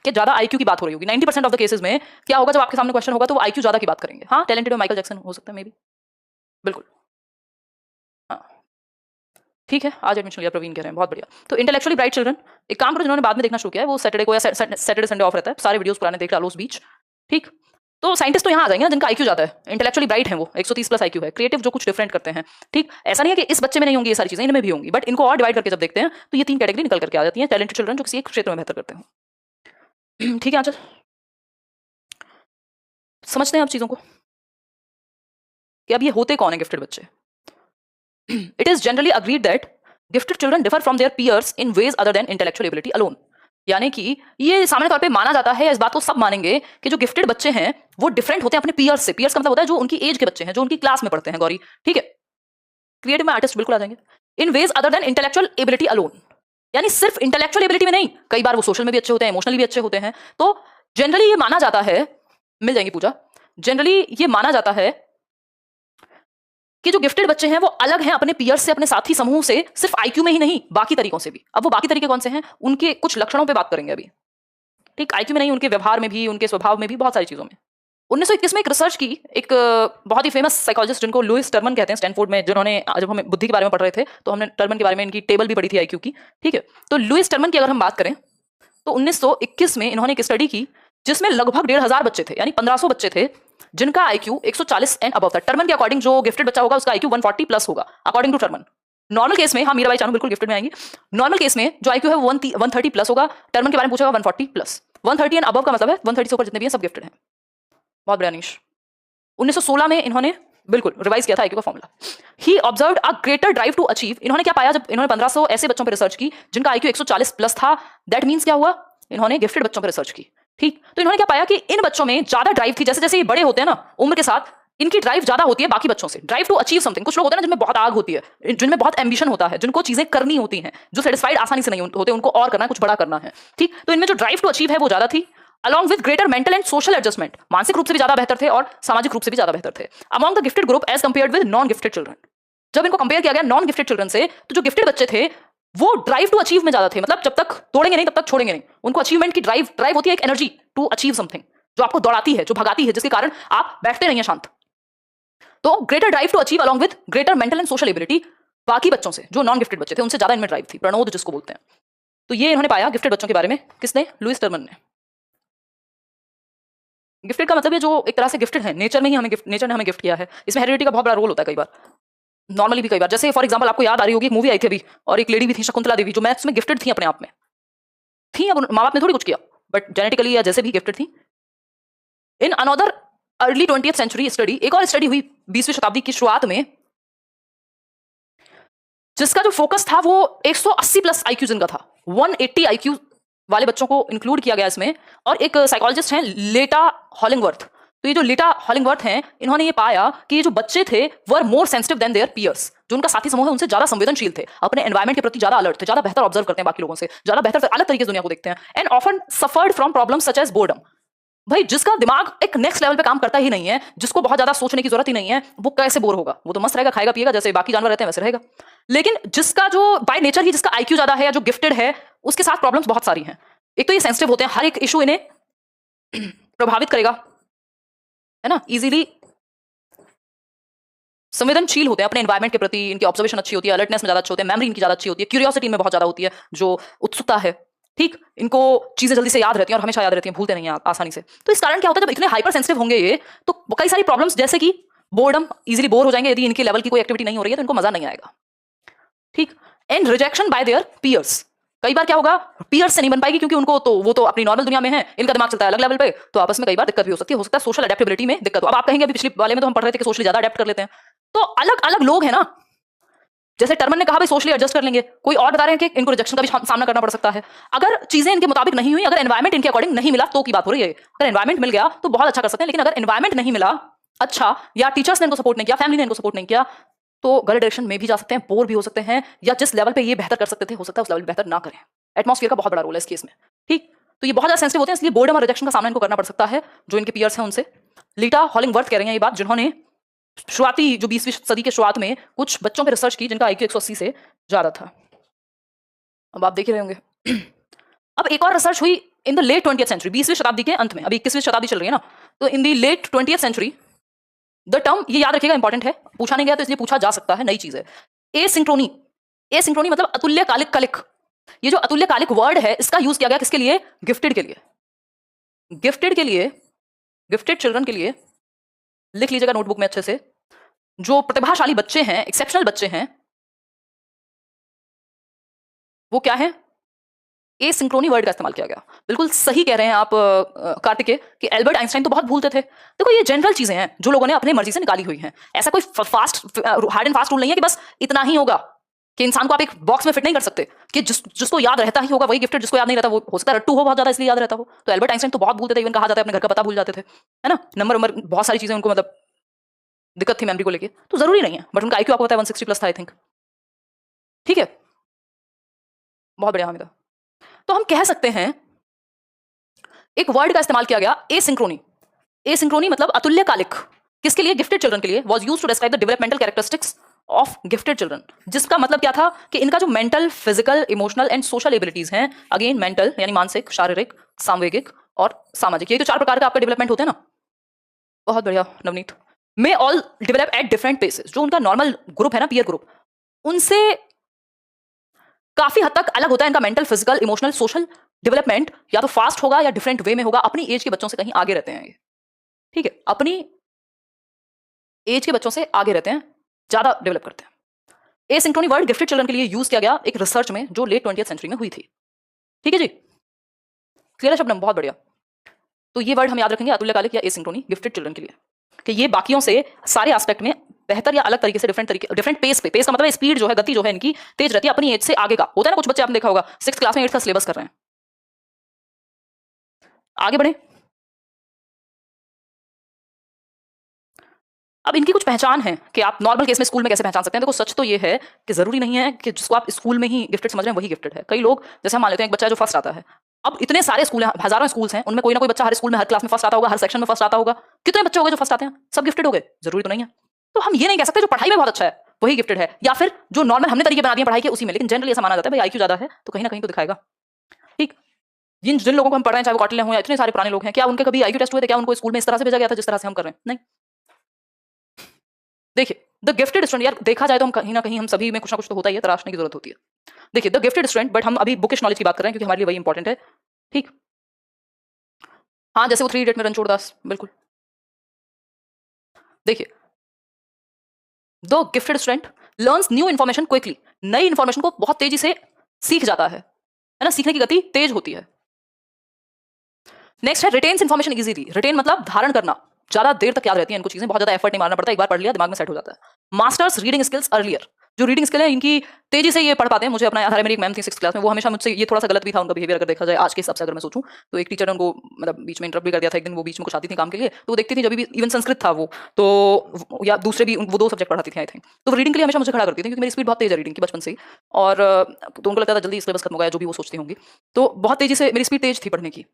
कि ज्यादा आईक्यू की बात हो रही होगी। 90% ऑफ द केसेस में क्या होगा, जब आपके सामने क्वेश्चन होगा तो वो आईक्यू ज्यादा की बात करेंगे। हाँ, टैलेंटेड में माइकल जैक्सन हो सकता है मे बी, बिल्कुल। हाँ ठीक है, आज एडमिशन लिया प्रवीण कह रहे हैं, बहुत बढ़िया। तो इंटेलेक्चुअली ब्राइट चिल्ड्रन, एक काम करो, जिन्होंने बाद में देखना शुरू किया है वो सैटरडे को या सैटरडे संडे ऑफ रहता है, सारे वीडियोस पुराने देख डालो उस बीच। ठीक, तो साइंटिस्ट तो यहाँ आ जाएंगे ना जिनका आईक्यू ज्यादा है, इंटेलेक्चुअली ब्राइट है, वो 130 प्लस आईक्यू है, क्रिएटिव जो कुछ डिफरेंट करते हैं। ठीक, ऐसा नहीं है कि इस बच्चे में नहीं होंगी ये सारी चीजें, इनमें भी होंगी, बट इनको और डिवाइड करके जब देखते हैं तो ये 3 कैटेगरी निकल करके आ जाती है, टैलेंटेड चिल्ड्रन जो किसी एक क्षेत्र में बेहतर करते हैं। ठीक है, आंचल समझते हैं आप चीजों को कि अब ये होते कौन है गिफ्टेड बच्चे। It is generally agreed that gifted children differ from their peers in ways other than intellectual ability alone. यानी कि ये सामान्य तौर पे माना जाता है, इस बात को सब मानेंगे कि जो गिफ्टेड बच्चे हैं वो डिफरेंट होते हैं अपने पीयर्स से। पीयर्स का मतलब होता है जो उनकी एज के बच्चे हैं, जो उनकी क्लास में पढ़ते हैं, गौरी। ठीक है, क्रिएटिव में आर्टिस्ट बिल्कुल आ जाएंगे। In ways other than intellectual ability alone, यानी सिर्फ इंटेलेक्चुअल एबिलिटी में नहीं, कई बार वो सोशल में भी अच्छे होते हैं, इमोशनली भी अच्छे होते हैं। तो जनरली ये माना जाता है, मिल जाएंगी पूजा, जनरली ये माना जाता है कि जो गिफ्टेड बच्चे हैं वो अलग हैं अपने पीयर्स से, अपने साथी समूह से, सिर्फ आईक्यू में ही नहीं बाकी तरीकों से भी। अब वो बाकी तरीके कौन से हैं, उनके कुछ लक्षणों पे बात करेंगे अभी। ठीक, आईक्यू में नहीं, उनके व्यवहार में भी, उनके स्वभाव में भी, बहुत सारी चीजों में। 1921 में एक रिसर्च की एक बहुत ही फेमस साइकोलॉजिस्ट जिनको लुइस टर्मन कहते हैं, स्टैनफोर्ड में, जिन्होंने, जब हम बुद्धि के बारे में पढ़ रहे थे तो हमने टर्मन के बारे में इनकी टेबल भी पढ़ी थी आईक्यू की। ठीक है, तो लुइस टर्मन की अगर हम बात करें तो 1921 में इन्होंने एक स्टडी की जिसमें लगभग 1500 बच्चे थे, यानी 1500 बच्चे थे जिनका आईक्यू 140 एंड अबव था। टर्मन के अकॉर्डिंग जो गिफ्टेड बच्चा होगा उसका आईक्यू 140 प्लस होगा according to Terman. Normal case में, हाँ मीराबाई चानू बिल्कुल गिफ्टेड में आएंगी, नॉर्मल केस में जो आईक्यू है वो 130 प्लस होगा। टर्मन के बारे में पूछेगा 140 प्लस। 130 एंड अबव का मतलब है 130 से ऊपर जितने भी हैं सब गिफ्टेड हैं। बहुत बढ़िया नीश। 1916 में इन्होंने बिल्कुल रिवाइज किया था आईक्यू का formula. He observed a greater drive to achieve. इन्होंने क्या पाया, जब इन्होंने 1500 ऐसे बच्चों पर रिसर्च की जिनका आईक्यू 140 प्लस था, दैट मीन्स क्या हुआ, इन्होंने गिफ्टेड बच्चों पर रिसर्च की। ठीक, तो इन्होंने क्या पाया कि इन बच्चों में ज्यादा ड्राइव थी, जैसे जैसे ये बड़े होते हैं ना उम्र के साथ, इनकी ड्राइव ज्यादा होती है बाकी बच्चों से। ड्राइव टू अचीव समथिंग, कुछ लोग होते हैं ना जिनमें बहुत आग होती है, जिनमें बहुत एम्बिशन होता है, जिनको चीजें करनी होती हैं, जो सेटिस्फाइड आसानी से नहीं होते, उनको और करना है, कुछ बड़ा करना है। ठीक, तो इनमें जो ड्राइव टू अचीव है वो ज्यादा थी, along with greater mental and social adjustment, मानसिक रूप से भी ज्यादा बेहतर थे और सामाजिक रूप से भी ज्यादा बेहतर थे among the gifted group as compared with non gifted children। जब इनको कंपेयर किया गया नॉन गिफ्टेड चिल्ड्रन से, तो जो गिफ्टेड बच्चे थे वो ड्राइव टू अचीव में ज्यादा थे, मतलब जब तक तोड़ेंगे नहीं तब तक छोड़ेंगे नहीं। उनको अचीवमेंट की ड्राइव होती है, एक एनर्जी टू अचीव समथिंग जो आपको दौड़ाती है, जो भगाती है, जिसके कारण आप बैठते नहीं है शांत। तो greater drive to achieve along with greater mental and social ability बाकी बच्चों से, जो नॉन गिफ्टेड बच्चे थे उनसे ज्यादा इनमें ड्राइव थी, प्रणोद जिसको बोलते हैं। तो ये इन्होंने पाया गिफ्टेड बच्चों के बारे में, किसने, लुइस टर्मन ने। गिफ्टेड का मतलब ये जो एक तरह से गिफ्टेड है, नेचर में ही हमें नेचर ने हमें गिफ्ट किया है। इसमें हेरिडिटी का बहुत बड़ा रोल होता है कई बार, नॉर्मली भी कई बार। जैसे फॉर एग्जांपल आपको याद आ रही होगी, एक मूवी आई थी अभी और एक लेडी भी थी शकुंतला देवी, जो मैथ्स में गिफ्टेड थी, अपने आप में थी, अब माँ बाप ने थोड़ी कुछ किया, बट जेनेटिकली या जैसे भी गिफ्टेड थी। In another early 20th century study, एक और स्टडी हुई 20वीं शताब्दी की शुरुआत में, जिसका जो फोकस था वो 180 प्लस आईक्यू जिनका था, 180 आईक्यू वाले बच्चों को इंक्लूड किया गया इसमें। और एक साइकोलॉजिस्ट हैं लेटा हॉलिंगवर्थ। तो ये जो लेटा हॉलिंगवर्थ हैं, इन्होंने ये पाया कि ये जो बच्चे थे were more sensitive than their peers, जो उनका साथी समूह है उनसे ज्यादा संवेदनशील थे, अपने एनवायरमेंट के प्रति ज्यादा अलर्ट थे, ज्यादा बेहतर ऑब्जर्व करते हैं बाकी लोगों से, ज्यादा बेहतर अलग तरीके से दुनिया को देखते हैं। And often suffered from problems such as boredom. भाई जिसका दिमाग एक नेक्स्ट लेवल पे काम करता ही नहीं है, जिसको बहुत ज्यादा सोचने की जरूरत ही नहीं है, वो कैसे बोर होगा? वो तो मस्त रहेगा, खाएगा पिएगा, जैसे बाकी जानवर रहते हैं वैसे रहेगा। लेकिन जिसका जो बाय नेचर ही जिसका आईक्यू ज्यादा है या जो गिफ्टेड है, उसके साथ प्रॉब्लम्स बहुत सारी हैं। एक तो ये सेंसिटिव होते हैं, हर एक इशू इन्हें प्रभावित करेगा, है ना, इजीली संवेदनशील होते हैं अपने एनवायरमेंट के प्रति, इनकी ऑब्जर्वेशन अच्छी होती है, अलर्टनेस में ज्यादा अच्छे होते हैं, मेमोरी इनकी ज्यादा अच्छी होती है, क्यूरियोसिटी में बहुत ज्यादा होती है, जो उत्सुकता है। ठीक, इनको चीजें जल्दी से याद रहती हैं और हमेशा याद रहती हैं, भूलते नहीं हैं आसानी से। तो इस कारण क्या होता है, जब इतने हाइपर सेंसिटिव होंगे ये, तो कई सारी प्रॉब्लम्स, जैसे कि बोर्डम, इजीली बोर हो जाएंगे, यदि इनके लेवल की कोई एक्टिविटी नहीं हो रही है तो इनको मजा नहीं आएगा। ठीक, and rejection by their peers, कई बार क्या होगा, पीयर्स से नहीं बन पाएगी, क्योंकि उनको तो वो तो अपनी नॉर्मल दुनिया में है, इनका दिमाग चलता है अलग लेवल पे, तो आपस में कई बार दिक्कत भी हो सकता है सोशल अडेप्टेबिलिटी में दिक्कत हो। अब आप कहेंगे, अभी पिछले वाले में तो हम पढ़ रहे थे कि सोशली ज्यादा अडेप्ट कर लेते हैं, तो अलग अलग लोग हैं ना, जैसे टर्मन ने कहा भाई सोशली एडजस्ट कर लेंगे, कोई और बता रहे हैं कि इनको रिजेक्शन का भी सामना करना पड़ सकता है अगर चीजें इनके मुताबिक नहीं हुई, अगर एनवायरमेंट इनके अकॉर्डिंग नहीं मिला तो की बात हो रही है। अगर एनवायरमेंट मिल गया तो बहुत अच्छा कर सकते हैं, लेकिन अगर एनवायरमेंट नहीं मिला अच्छा, या टीचर्स ने इनको सपोर्ट नहीं किया, फैमिली ने इनको सपोर्ट नहीं किया, तो गलत डायरेक्शन में भी जा सकते हैं, बोर भी हो सकते हैं, या जिस लेवल पे ये बेहतर कर सकते थे हो सकता है उस लेवल पे बेहतर ना करें। एटमॉस्फेयर का बहुत बड़ा रोल है इस केस में। ठीक, तो ये बहुत ज्यादा सेंसिटिव होते हैं, इसलिए बोर्डम और रिजेक्शन का सामना इनको करना पड़ सकता है, जो इनके पीयर्स हैं उनसे। लीटा हॉलिंगवर्थ कह रहे हैं ये बात, जिन्होंने शुरुआती जो 20वीं सदी के शुरुआत में कुछ बच्चों पर रिसर्च की जिनका आईक्यू 180 से ज्यादा था। अब आप देख ही रहे होंगे। अब एक और रिसर्च हुई in the late 20th century, 20वीं शताब्दी के अंत में, अभी 21वीं शताब्दी चल रही है ना, तो in the late 20th century, the term, ये याद रखिएगा इंपॉर्टेंट है, पूछा नहीं गया तो इसलिए पूछा जा सकता है, नई चीज है, एसिंक्रोनी। एसिंक्रोनी मतलब अतुल्यकालिक कलिक। ये जो अतुल्यकालिक वर्ड है, इसका यूज किया गया किसके लिए? गिफ्टेड के लिए। गिफ्टेड के लिए गिफ्टेड चिल्ड्रन के लिए लिख लीजिएगा नोटबुक में अच्छे से, जो प्रतिभाशाली बच्चे हैं, एक्सेप्शनल बच्चे हैं, वो क्या है? एसिंक्रोनी वर्ड का इस्तेमाल किया गया। बिल्कुल सही कह रहे हैं आप कार्तिकेय कि एल्बर्ट आइंस्टाइन तो बहुत भूलते थे। देखो ये जनरल चीजें हैं जो लोगों ने अपनी मर्जी से निकाली हुई हैं। ऐसा कोई fast hard and fast rule नहीं है कि बस इतना ही होगा, कि इंसान को आप एक बॉक्स में फिट नहीं कर सकते कि जिसको याद रहता ही होगा वही गिफ्टेड, जिसको याद नहीं रहता वो हो सकता है रट्टू हो बहुत ज्यादा इसलिए याद रहता हो। तो एल्बर्ट आइंस्टाइन तो बहुत भूलते थे, इवन कहा जाता है अपने घर का पता भूल जाते थे, है ना, नंबर बहुत सारी चीजें उनको मतलब दिक्कत थी मेमोरी को लेके। तो जरूरी नहीं है, बट उनका आईक्यू आपको पता है 160 प्लस था आई थिंक। ठीक है, बहुत बढ़िया हामिदा। तो हम कह सकते हैं एक वर्ड का इस्तेमाल किया गया एसिंक्रोनी। एसिंक्रोनी मतलब अतुल्यकालिक, किसके लिए? गिफ्टेड चिल्ड्रन के लिए। Was used to describe the developmental characteristics of gifted children, जिसका मतलब क्या था कि इनका जो mental, physical, emotional and social abilities हैं, अगेन मेंटल यानी मानसिक, शारीरिक, सामवेगिक और सामाजिक, ये तो 4 प्रकार का आपका डेवलपमेंट होते हैं ना। बहुत बढ़िया Navneet. May all develop at different paces. जो उनका नॉर्मल ग्रुप है ना, पीयर ग्रुप, उनसे काफी हद तक अलग होता है इनका mental, physical, emotional, social development. या तो फास्ट होगा या डिफरेंट वे में होगा, अपनी एज के बच्चों से कहीं आगे रहते हैं ये। ठीक है, अपनी एज के बच्चों से आगे रहते हैं, ज्यादा डेवलप करते हैं। एसिंक्रोनी वर्ड गिफ्टेड चिल्ड्रन के लिए यूज किया गया एक रिसर्च में जो लेट 20th सेंचुरी में हुई थी। ठीक है जी, क्लियर है शब्दम? बहुत बढ़िया। तो ये वर्ड हम याद रखेंगे, अतुल्यकालिक या एसिंक्रोनी गिफ्टेड चिल्ड्रन के लिए, कि ये बाकियों से सारे एस्पेक्ट में बेहतर या अलग तरीके से, डिफरेंट पेस पे, पेस का मतलब स्पीड जो है, गति जो है इनकी तेज रहती है, अपनी एज से आगे का होता है ना। कुछ बच्चे आपने देखा होगा 6th क्लास में 8th का सिलेबस कर रहे हैं। आगे बढ़े। अब इनकी कुछ पहचान है कि आप नॉर्मल केस में स्कूल में कैसे पहचान सकते हैं। देखो सच तो ये है कि जरूरी नहीं है कि जिसको आप स्कूल में ही गिफ्टेड समझ रहे हैं वही गिफ्टेड है। कई लोग, जैसे हम मान लेते हैं एक बच्चा जो फर्स्ट आता है, अब इतने सारे स्कूल हैं, हजारों स्कूल्स हैं, उनमें कोई ना कोई बच्चा हर स्कूल में हर क्लास में फर्स्ट आता होगा, हर सेक्शन में फर्स्ट आता होगा। कितने बच्चे हो गए जो फर्स्ट आते हैं? सब गिफ्टेड हो गए? जरूरी तो नहीं है। तो हम ये नहीं कह सकते जो पढ़ाई में बहुत अच्छा है वही गिफ्टेड है, या फिर जो नॉर्मल हमने तरीके बना दिए पढ़ाई के उसी में। लेकिन जनरली ऐसा माना जाता है भाई आईक्यू ज्यादा है तो कहीं ना कहीं तो दिखाएगा। ठीक, जिन लोगों को हम पढ़ रहे हैं, चाहे वो कौटिल्य हो या इतने सारे पुराने लोग हैं, क्या उनके कभी आईक्यू टेस्ट हुए थे? क्या उनको स्कूल में इस तरह से भेजा गया था जिस तरह से हम कर रहे हैं? नहीं। देखिए द गिफ्टेड स्टूडेंट, यार देखा जाए तो हम कहीं ना कहीं हम सभी में कुछ ना कुछ तो होता ही है, तराशने की जरूरत होती है। देखिए द गिफ्टेड स्टूडेंट, बट हम अभी बुकिश नॉलेज की बात कर रहे हैं क्योंकि हमारे लिए वही इंपॉर्टेंट है। ठीक, हाँ, जैसे वो 3 इडियट में रणछोड़ दास, बिल्कुल। देखिए the gifted student learns new information quickly, नई इन्फॉर्मेशन को बहुत तेजी से सीख जाता है ना, सीखने की गति तेज होती है। नेक्स्ट है रिटेन्स इन्फॉर्मेशन इजीली। रिटेन मतलब धारण करना, ज्यादा देर तक याद रहती है इनको चीजें, बहुत ज्यादा एफर्ट नहीं मारना पड़ता, एक बार पढ़ लिया दिमाग में सेट हो जाता है। मास्टर्स रीडिंग स्किल्स अर्लियर, जो रीडिंग स्किल है इनकी तेजी से ये पढ़ पाते हैं। मुझे अपना याद है, मेरी एक मैम थी 6th क्लास में, वो हमेशा मुझसे, ये थोड़ा सा गलत भी था उनका बिहेवियर अगर देखा जाए आज के हिसाब से अगर मैं सोचूं, तो एक टीचर ने उनको मतलब बीच में इंटरप्ट भी कर दिया था एक दिन। वो बीच में कुछ आती थी काम के लिए, तो वो देखती थी जब भी, इवन संस्कृत था वो तो, या दूसरे भी, वो 2 सब्जेक्ट पढ़ाती थी आई थिंक। तो वो रीडिंग के लिए हमेशा मुझे खड़ा करती थी क्योंकि मेरी स्पीड बहुत तेज है रीडिंग की बचपन से ही, और तो उनको लगता था जल्दी सिलेबस खत्म हो गया, जो भी वो सोचती होंगी। तो बहुत तेजी से मेरी स्पीड तेज थी पढ़ने की।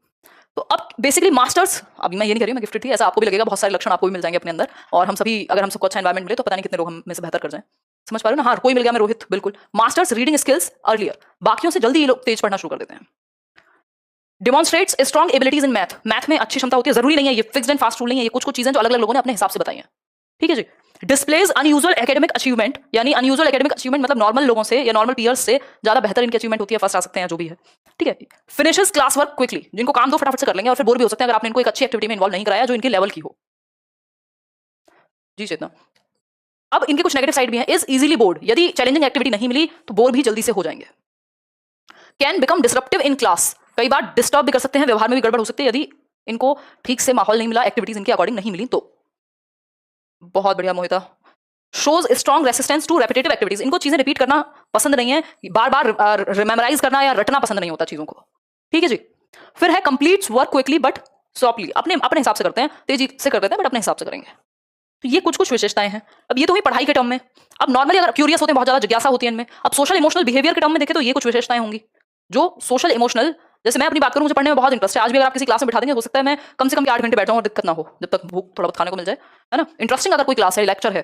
तो अब बेसिकली मास्टर्स, अभी मैं ये नहीं कह रही मैं गिफ्टेड थी, ऐसा आपको भी लगेगा, बहुत सारे लक्षण आपको भी मिल जाएंगे अपने अंदर, और हम सभी अगर हम सबको अच्छा एनवायरमेंट मिले तो पता नहीं कितने लोग हम में से बेहतर कर जाएं। समझ पा रहे हो ना? हाँ, कोई मिल गया, मैं रोहित, बिल्कुल। मास्टर्स रीडिंग स्किल्स अर्लियर, बाकियों से जल्दी ये लोग तेज पढ़ना शुरू कर देते हैं। Demonstrates strong abilities in math, math में अच्छी क्षमता होती है, जरूरी नहीं है ये फिक्स्ड एंड फास्ट रूल नहीं है, ये कुछ कुछ चीजें जो अलग अलग लोगों ने अपने हिसाब से बताई हैं। ठीक है जी। डिस्प्लेज अनयूजुअल एकेडमिक अचीवमेंट, यानी अनयूजुअल एकेडमिक अचीवमेंट मतलब नॉर्मल लोगों से या नॉर्मल पीयर्स से ज्यादा बेहतर इनकी अचीवमेंट होती है, फर्स्ट आ सकते हैं जो भी है। ठीक है। फिनिशेस क्लास वर्क क्विकली, जिनको काम दो फटाफट से कर लेंगे और फिर बोर भी हो सकते हैं अगर आपने इनको एक अच्छी एक्टिविटी में इन्वॉल्व नहीं कराया जो इनके लेवल की हो। जी चेतना। अब इनके कुछ नेगेटिव साइड भी हैं। इज इजीली बोर्ड, यदि चैलेंजिंग एक्टिविटी नहीं मिली तो बोर भी जल्दी से हो जाएंगे। Can become disruptive in class, कई बार डिस्टर्ब भी कर सकते हैं, व्यवहार में भी गड़बड़ हो सकती है यदि इनको ठीक से माहौल नहीं मिला, एक्टिविटीज इनके अकॉर्डिंग नहीं मिली तो। बहुत बढ़िया Mohita. Shows strong resistance to repetitive activities, इनको चीजें रिपीट करना पसंद नहीं है, बार बार रिमेमोराइज करना या रटना पसंद नहीं होता चीजों को। ठीक है जी। फिर है completes work quickly but softly, अपने अपने हिसाब से करते हैं, तेजी से कर देते हैं बट अपने हिसाब से करेंगे। तो ये कुछ कुछ विशेषताएं हैं। अब ये तो हुई पढ़ाई के टर्म में। अब नॉर्मली अगर क्यूरियस होते हैं, बहुत ज्यादा जिज्ञासा होती है इनमें। अब सोशल इमोशनल बिहेवियर के टर्म में देखें तो ये कुछ विशेषताएं होंगी जो सोशल इमोशनल, जैसे मैं अपनी बात करूं, मुझे पढ़ने में बहुत इंटरेस्ट है, आज भी अगर आप किसी क्लास में बिठा देंगे हो सकता है मैं कम से कम 8 घंटे बैठाऊं और दिक्कत ना हो, जब तक भूख थोड़ा बहुत खाने को मिल जाए, है ना। इंटरेस्टिंग अगर कोई क्लास है, लेक्चर है,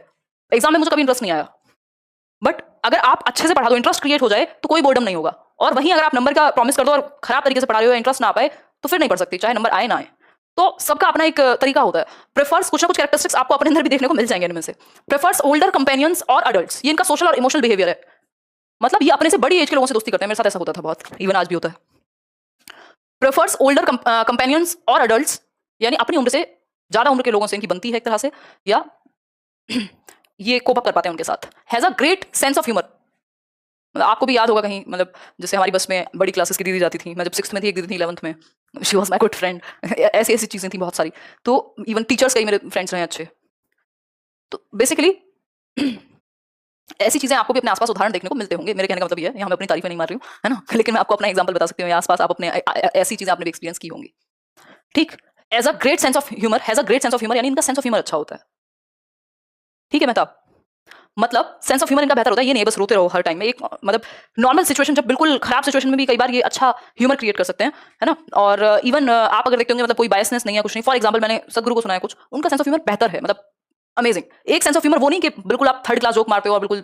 एग्जाम में मुझे कभी इंटरेस्ट नहीं आया, बट अगर आप अच्छे से पढ़ा दो, इंटरेस्ट क्रिएट हो जाए तो कोई बोर्डम नहीं होगा। और वहीं अगर आप नंबर का प्रॉमिस कर दो और खराब तरीके से पढ़ा रहे हो, इंटरेस्ट ना आ पाए, तो फिर नहीं पढ़ सकती, चाहे नंबर आए ना आए। तो सबका अपना एक तरीका होता है। प्रेफर्स, कुछ ना कुछ कैरेक्टरिस्टिक्स आपको अपने अंदर भी देखने को मिल जाएंगे इनमें से। प्रेफर्स ओल्डर कंपेनियंस और अडल्ट्स, ये इनका सोशल और इमोशनल बिहेवियर है, मतलब ये अपने से बड़ी एज के लोगों से दोस्ती करते हैं। मेरे साथ ऐसा होता था बहुत, इवन आज भी होता है। प्रेफर्स ओल्डर कंपेनियंस और अडल्ट्स, यानी अपनी उम्र से ज़्यादा उम्र के लोगों से इनकी बनती है एक तरह से, या ये कोप अप कर पाते हैं उनके साथ। Has a great sense of humour. मतलब आपको भी याद होगा कहीं, मतलब जैसे हमारी बस में बड़ी क्लासेस की दीदी जाती थी, मैं जब 6th में थी एक दीदी थी 11th में, she was my good friend. ऐसी ऐसी चीज़ें थी बहुत सारी। तो इवन टीचर्स कई मेरे फ्रेंड्स रहे अच्छे। तो बेसिकली ऐसी चीज़ें आपको भी अपने आसपास उदाहरण देखने को मिलते होंगे। मेरे कहने का मतलब ये है, यहाँ मैं अपनी तारीफें नहीं मार रही हूँ, है ना? लेकिन मैं आपको अपना एग्जाम्पल बता सकती हूँ, या आसपास आप अपने ऐसी चीज़ें आपने भी एक्सपीरियंस की होंगी। ठीक, as a great sense of humour, has a great sense of humour, यानी इनका सेंस ऑफ ह्यूमर अच्छा होता है। ठीक है मेहताब? मतलब सेंस ऑफ ह्यूमर इनका बेहतर होता है। ये नहीं बस रोते रहो हर टाइम में। एक मतलब नॉर्मल सिचुएशन, जब बिल्कुल खराब सिचुएशन में भी कई बार ये अच्छा ह्यूमर क्रिएट कर सकते हैं, है ना? और इवन आप अगर देखते होंगे, मतलब कोई बायसनेस नहीं है, कुछ नहीं। फॉर एग्जाम्पल मैंने सदगुरु को सुना है कुछ, उनका सेंस ऑफ ह्यूमर बेहतर है, मतलब अमेजिंग। एक सेंस ऑफ ह्यूमर वो नहीं कि बिल्कुल आप थर्ड क्लास जोक मारते हो और बिल्कुल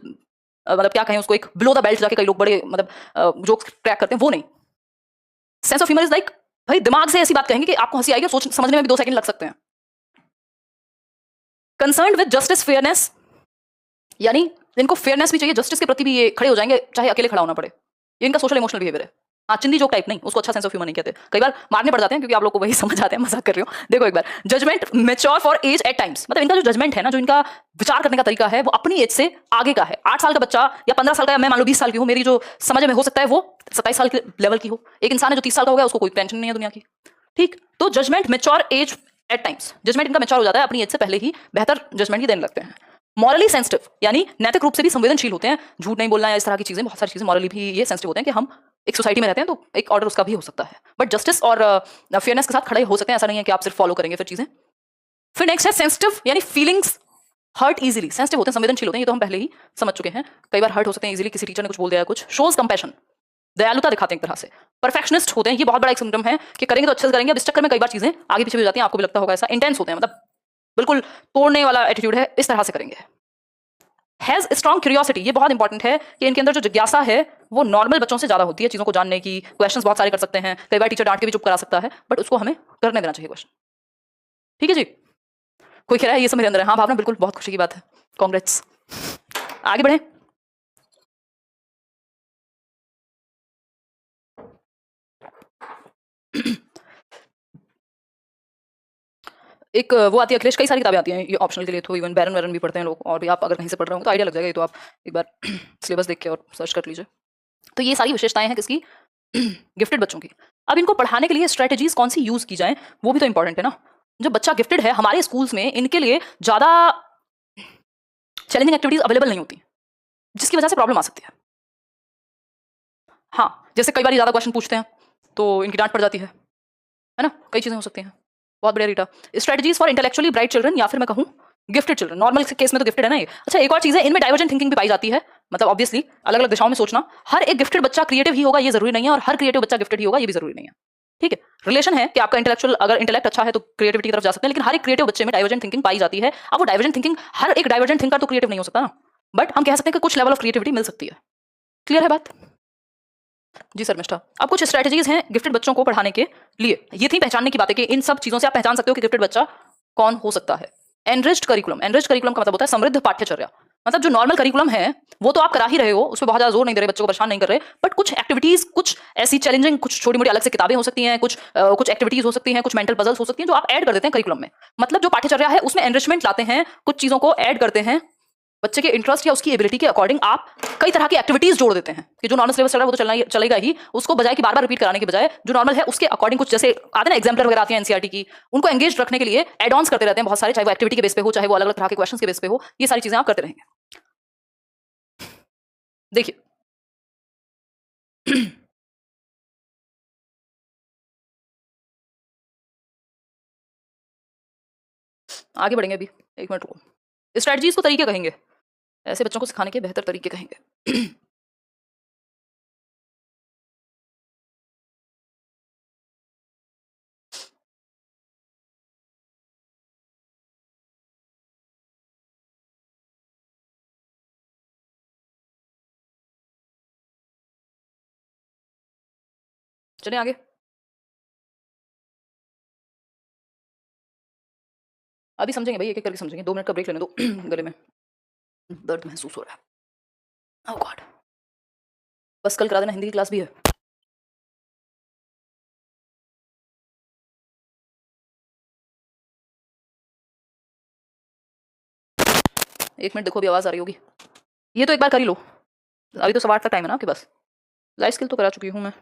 मतलब क्या कहें उसको, एक बिलो द बेल्ट जाके कई लोग बड़े मतलब जोक्स क्रैक करते हैं, वो नहीं। Sense of humour is like, भाई दिमाग से ऐसी बात कहेंगे कि आपको हंसी आएगी और सोच समझने में भी 2 सेकंड लग सकते हैं। कंसर्न्ड विद जस्टिस फेयरनेस, यानी इनको फेयरनेस भी चाहिए, जस्टिस के प्रति भी ये खड़े हो जाएंगे चाहे अकेले खड़ा होना पड़े। ये इनका सोशल इमोशनल बिहेवियर है। हाँ, चिंदी जोक टाइप नहीं, उसको अच्छा सेंस ऑफ ह्यूमर नहीं कहते। कई बार मारने पड़ जाते हैं क्योंकि आप लोग को वही समझ आते हैं, मजाक कर रही हूँ। देखो एक बार, judgement mature for age at times, मतलब इनका जो जजमेंट है ना, जो इनका विचार करने का तरीका है, वो अपनी एज से आगे का है। 8 साल का बच्चा या 15 साल का, या मैं मान लो 20 साल की हूँ, मेरी जो समझ में हो सकता है वो 27 साल के लेवल की हो। एक इंसान है जो 30 साल का हो गया, उसको कोई टेंशन नहीं है दुनिया की। ठीक, तो judgement mature as at times, judgement इनका मैच्योर हो जाता है, अपनी एज से पहले ही बेहतर जजमेंट ही देने लगते हैं। मॉरली सेंसिटिव, यानी नैतिक रूप से भी संवेदनशील होते हैं। झूठ नहीं बोलना या इस तरह की चीजें, बहुत सारी चीजें मॉरली भी ये सेंसिटिव होते हैं कि हम एक सोसाइटी में रहते हैं तो एक ऑर्डर उसका भी हो सकता है, बट जस्टिस और फेयरनेस के साथ खड़े हो सकते हैं। ऐसा नहीं है कि आप सिर्फ फॉलो करेंगे फिर चीजें। फिर नेक्स्ट है सेंसिटिव, यानी फीलिंग्स हर्ट इजीली। सेंसिटिव होते हैं, संवेदनशील होते हैं, ये तो हम पहले ही समझ चुके हैं। कई बार हर्ट हो सकते हैं इजीली, किसी टीचर ने कुछ बोल दिया, कुछ। शोज कंपैशन, दयालुता दिखाते हैं एक तरह से। परफेक्शनिस्ट होते हैं, ये बहुत बड़ा एक सिम्टम है कि करेंगे तो अच्छे से करेंगे, अब इस चक्कर में कई बार चीजें आगे पीछे भी हो जाती हैं, आपको भी लगता होगा ऐसा। इंटेंस होते हैं, मतलब बिल्कुल तोड़ने वाला एटीट्यूड है, इस तरह से करेंगे। हैज स्ट्रॉन्ग क्यूरियोसिटी, ये बहुत इंपॉर्टेंट है कि इनके अंदर जो जिज्ञासा है वो नॉर्मल बच्चों से ज्यादा होती है, चीजों को जानने की। क्वेश्चंस बहुत सारे कर सकते हैं, कई बार टीचर डांट के भी चुप करा सकता है, बट उसको हमें करने देना चाहिए क्वेश्चन। ठीक है जी? कोई कह रहा है ये सब मेरे अंदर है? हाँ भावना, बिल्कुल, बहुत खुशी की बात है, कांग्रेट्स। आगे बढ़े। एक वो आती है अखिलेश, कई सारी किताबें आती हैं ये ऑप्शनल के लिए, तो इवन बैरन वैरन भी पढ़ते हैं लोग, और भी आप अगर कहीं से पढ़ रहे हो तो आइडिया लग जाएगा। ये तो आप एक बार सिलेबस देख के और सर्च कर लीजिए। तो ये सारी विशेषताएं हैं किसकी? गिफ्टेड बच्चों की। अब इनको पढ़ाने के लिए स्ट्रेटेजीज कौन सी यूज की जाए, वो भी तो इंपॉर्टेंट है ना। जो बच्चा गिफ्टेड है, हमारे स्कूल्स में इनके लिए ज्यादा चैलेंजिंग एक्टिविटीज अवेलेबल नहीं होती, जिसकी वजह से प्रॉब्लम आ सकती है। हाँ, जैसे कई बार ज्यादा क्वेश्चन पूछते हैं तो इनकी डांट पड़ जाती है ना? कई चीजें हो सकती हैं। बहुत बढ़िया Rita. Strategies for intellectually bright children, या फिर मैं कहूँ गिफ्टेड चिल्ड्रन। नॉर्मल केस में तो गिफ्टेड है ना ये। अच्छा, एक और चीज है, इनमें डाइवर्जेंट थिंकिंग भी पाई जाती है, मतलब ऑब्वियसली अलग अलग दिशाओं में सोचना। हर एक गिफ्टेड बच्चा क्रिएटिव ही होगा ये जरूरी नहीं है, और हर क्रिएटिव बच्चा गिफ्टेड ही होगा ये भी जरूरी नहीं है। ठीक है, रिलेशन है कि आपका इंटेलेक्चुअल, अगर इंटेलेक्ट अच्छा है तो क्रिएटिविटी की तरफ जा सकते हैं, लेकिन हर एक क्रिएटिव बच्चे में डाइवर्जेंट थिंकिंग पाई जाती है। अब वो डाइवर्जेंट थिंकिंग, हर एक डाइवर्जेंट थिंकर तो क्रिएटिव नहीं हो सकता ना, बट हम कह सकते हैं कि कुछ लेवल ऑफ क्रिएटिविटी मिल सकती है। क्लियर है बात? जी सर मिस्टर। अब कुछ स्ट्रेटजीज हैं गिफ्टेड बच्चों को पढ़ाने के लिए। ये थी पहचानने की बातें कि इन सब चीजों से आप पहचान सकते हो कि गिफ्टेड बच्चा कौन हो सकता है। एनरिच्ड करिकुलम, एनरिच्ड करिकुलम का मतलब होता है समृद्ध पाठ्यचर्या। मतलब जो नॉर्मल करिकुलम है वो तो आप करा ही रहे हो, उस पर बहुत ज्यादा जोर नहीं दे रहे, बच्चों को परेशान नहीं कर रहे, बट कुछ एक्टिविटीज, कुछ ऐसी चैलेंजिंग, कुछ छोटी मोटी अलग से किताबें हो सकती हैं, कुछ एक्टिविटीज हो सकती हैं, कुछ मेंटल पजल्स हो सकती हैं, जो आप ऐड कर देते हैं करिकुलम में। मतलब जो पाठ्यचर्या है उसमें एनरिचमेंट लाते हैं, कुछ चीजों को ऐड करते हैं, बच्चे के इंटरेस्ट या उसकी एबिलिटी के अकॉर्डिंग आप कई तरह की एक्टिविटीज जोड़ देते हैं कि जो नॉर्मल सिलेबस चल रहा है वो तो चलेगा ही, उसको बजाय कि बार बार रिपीट कराने के बजाय जो नॉर्मल है उसके अकॉर्डिंग कुछ, जैसे आते ना एग्जाम्पलर वगैरह आती है एनसीईआरटी की, उनको एंगेज रखने के लिए एड ऑन्स करते रहते हैं बहुत सारे, चाहे वो एक्टिविटी के बेस पे हो, चाहे वो अलग अलग तरह के क्वेश्चन के बेस पे हो। ये सारी चीजें आप करते रहेंगे। देखिए आगे बढ़ेंगे अभी, एक मिनट रुको। स्ट्रेटजीज को तरीके कहेंगे, ऐसे बच्चों को सिखाने के बेहतर तरीके कहेंगे। चलिए आगे। अभी समझेंगे भाई, एक एक करके समझेंगे। 2 मिनट का ब्रेक लेने दो, गले में दर्द महसूस हो रहा है। ओह गॉड, बस कल करा देना, हिंदी की क्लास भी है। 1 मिनट देखो, अभी आवाज़ आ रही होगी। ये तो एक बार कर ही लो, अभी तो 8:15 तक टाइम है ना आपके पास। लाइफ स्किल तो करा चुकी हूँ मैं।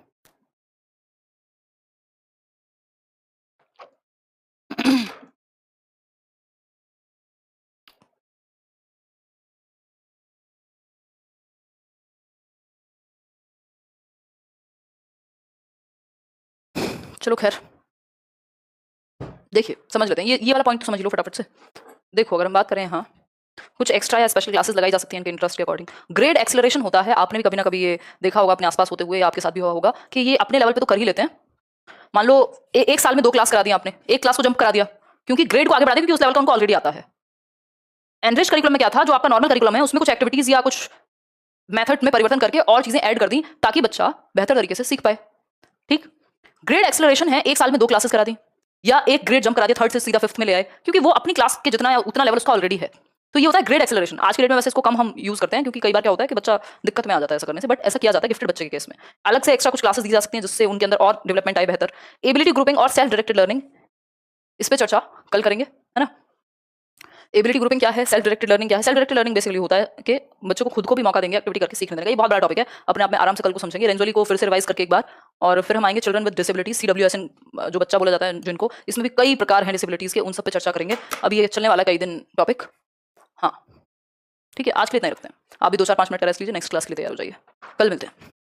चलो खैर, देखिए समझ लेते हैं, ये वाला पॉइंट तो समझ लो फटाफट से। देखो अगर हम बात करें, हाँ कुछ एक्स्ट्रा या स्पेशल क्लासेस लगाई जा सकती हैं इनके इंटरेस्ट के अकॉर्डिंग। ग्रेड एक्सेलरेशन होता है, आपने भी कभी ना कभी ये देखा होगा अपने आसपास होते हुए, या आपके साथ भी हुआ होगा कि ये अपने लेवल पे तो कर ही लेते हैं। मान लो एक साल में 2 क्लास करा दिया आपने, एक क्लास को जंप करा दिया क्योंकि ग्रेड को आगे बढ़ा दिया, क्योंकि उस लेवल का उनको ऑलरेडी आता है। एनरिच करिकुलम में क्या था, जो आपका नॉर्मल करिकुलम है उसमें कुछ एक्टिविटीज या कुछ मेथड में परिवर्तन करके और चीजें ऐड कर दी ताकि बच्चा बेहतर तरीके से सीख पाए। ठीक, ग्रेड एक्सेलरेशन है 1 साल में 2 क्लासेस करा दी, या एक ग्रेड जंप करा दिया, 3rd से सीधा 5th में ले आए, क्योंकि वो अपनी क्लास के जितना उतना लेवल उसका ऑलरेडी है। तो ये होता है ग्रेड एक्सेलरेशन। आज के डेट में वैसे इसको कम हम यूज करते हैं, क्योंकि कई बार क्या होता है कि बच्चा दिक्कत में आ जाता है ऐसा करने से, बट ऐसा किया जाता है गिफ्टेड बच्चे के केस में। अलग से एक्स्ट्रा कुछ क्लासेस दी जा सकती हैं जिससे उनके अंदर और डेवलपमेंट आए बेहतर। एबिलिटी ग्रुपिंग और सेल्फ डायरेक्टेड लर्निंग, इस पे चर्चा कल करेंगे, है ना। एबिलिटी ग्रुपिंग क्या है, सेल्फ डायरेक्टेड लर्निंग क्या है। सेल्फ डायरेक्टेड लर्निंग बेसिकली होता है कि बच्चों को खुद को भी मौका देंगे एक्टिविटी करके सीखने देने का। ये बहुत बड़ा टॉपिक है, अपने आप में आराम से कल को समझेंगे। रेंजोली को फिर से रिवाइज करके एक बार, और फिर हम आएंगे चिल्ड्रन विद डिसेबिलिटीज, CWSN जो बच्चा बोला जाता है जिनको, इसमें भी कई प्रकार हैं डिसेबिलिटीज के, उन सब पे चर्चा करेंगे। अभी ये चलने वाला कई दिन टॉपिक। हाँ ठीक है, आज के लिए इतना ही रखते हैं। आप भी 2-4-5 मिनट का रेस्ट लीजिए, नेक्स्ट क्लास के लिए तैयार हो जाइए, कल मिलते हैं।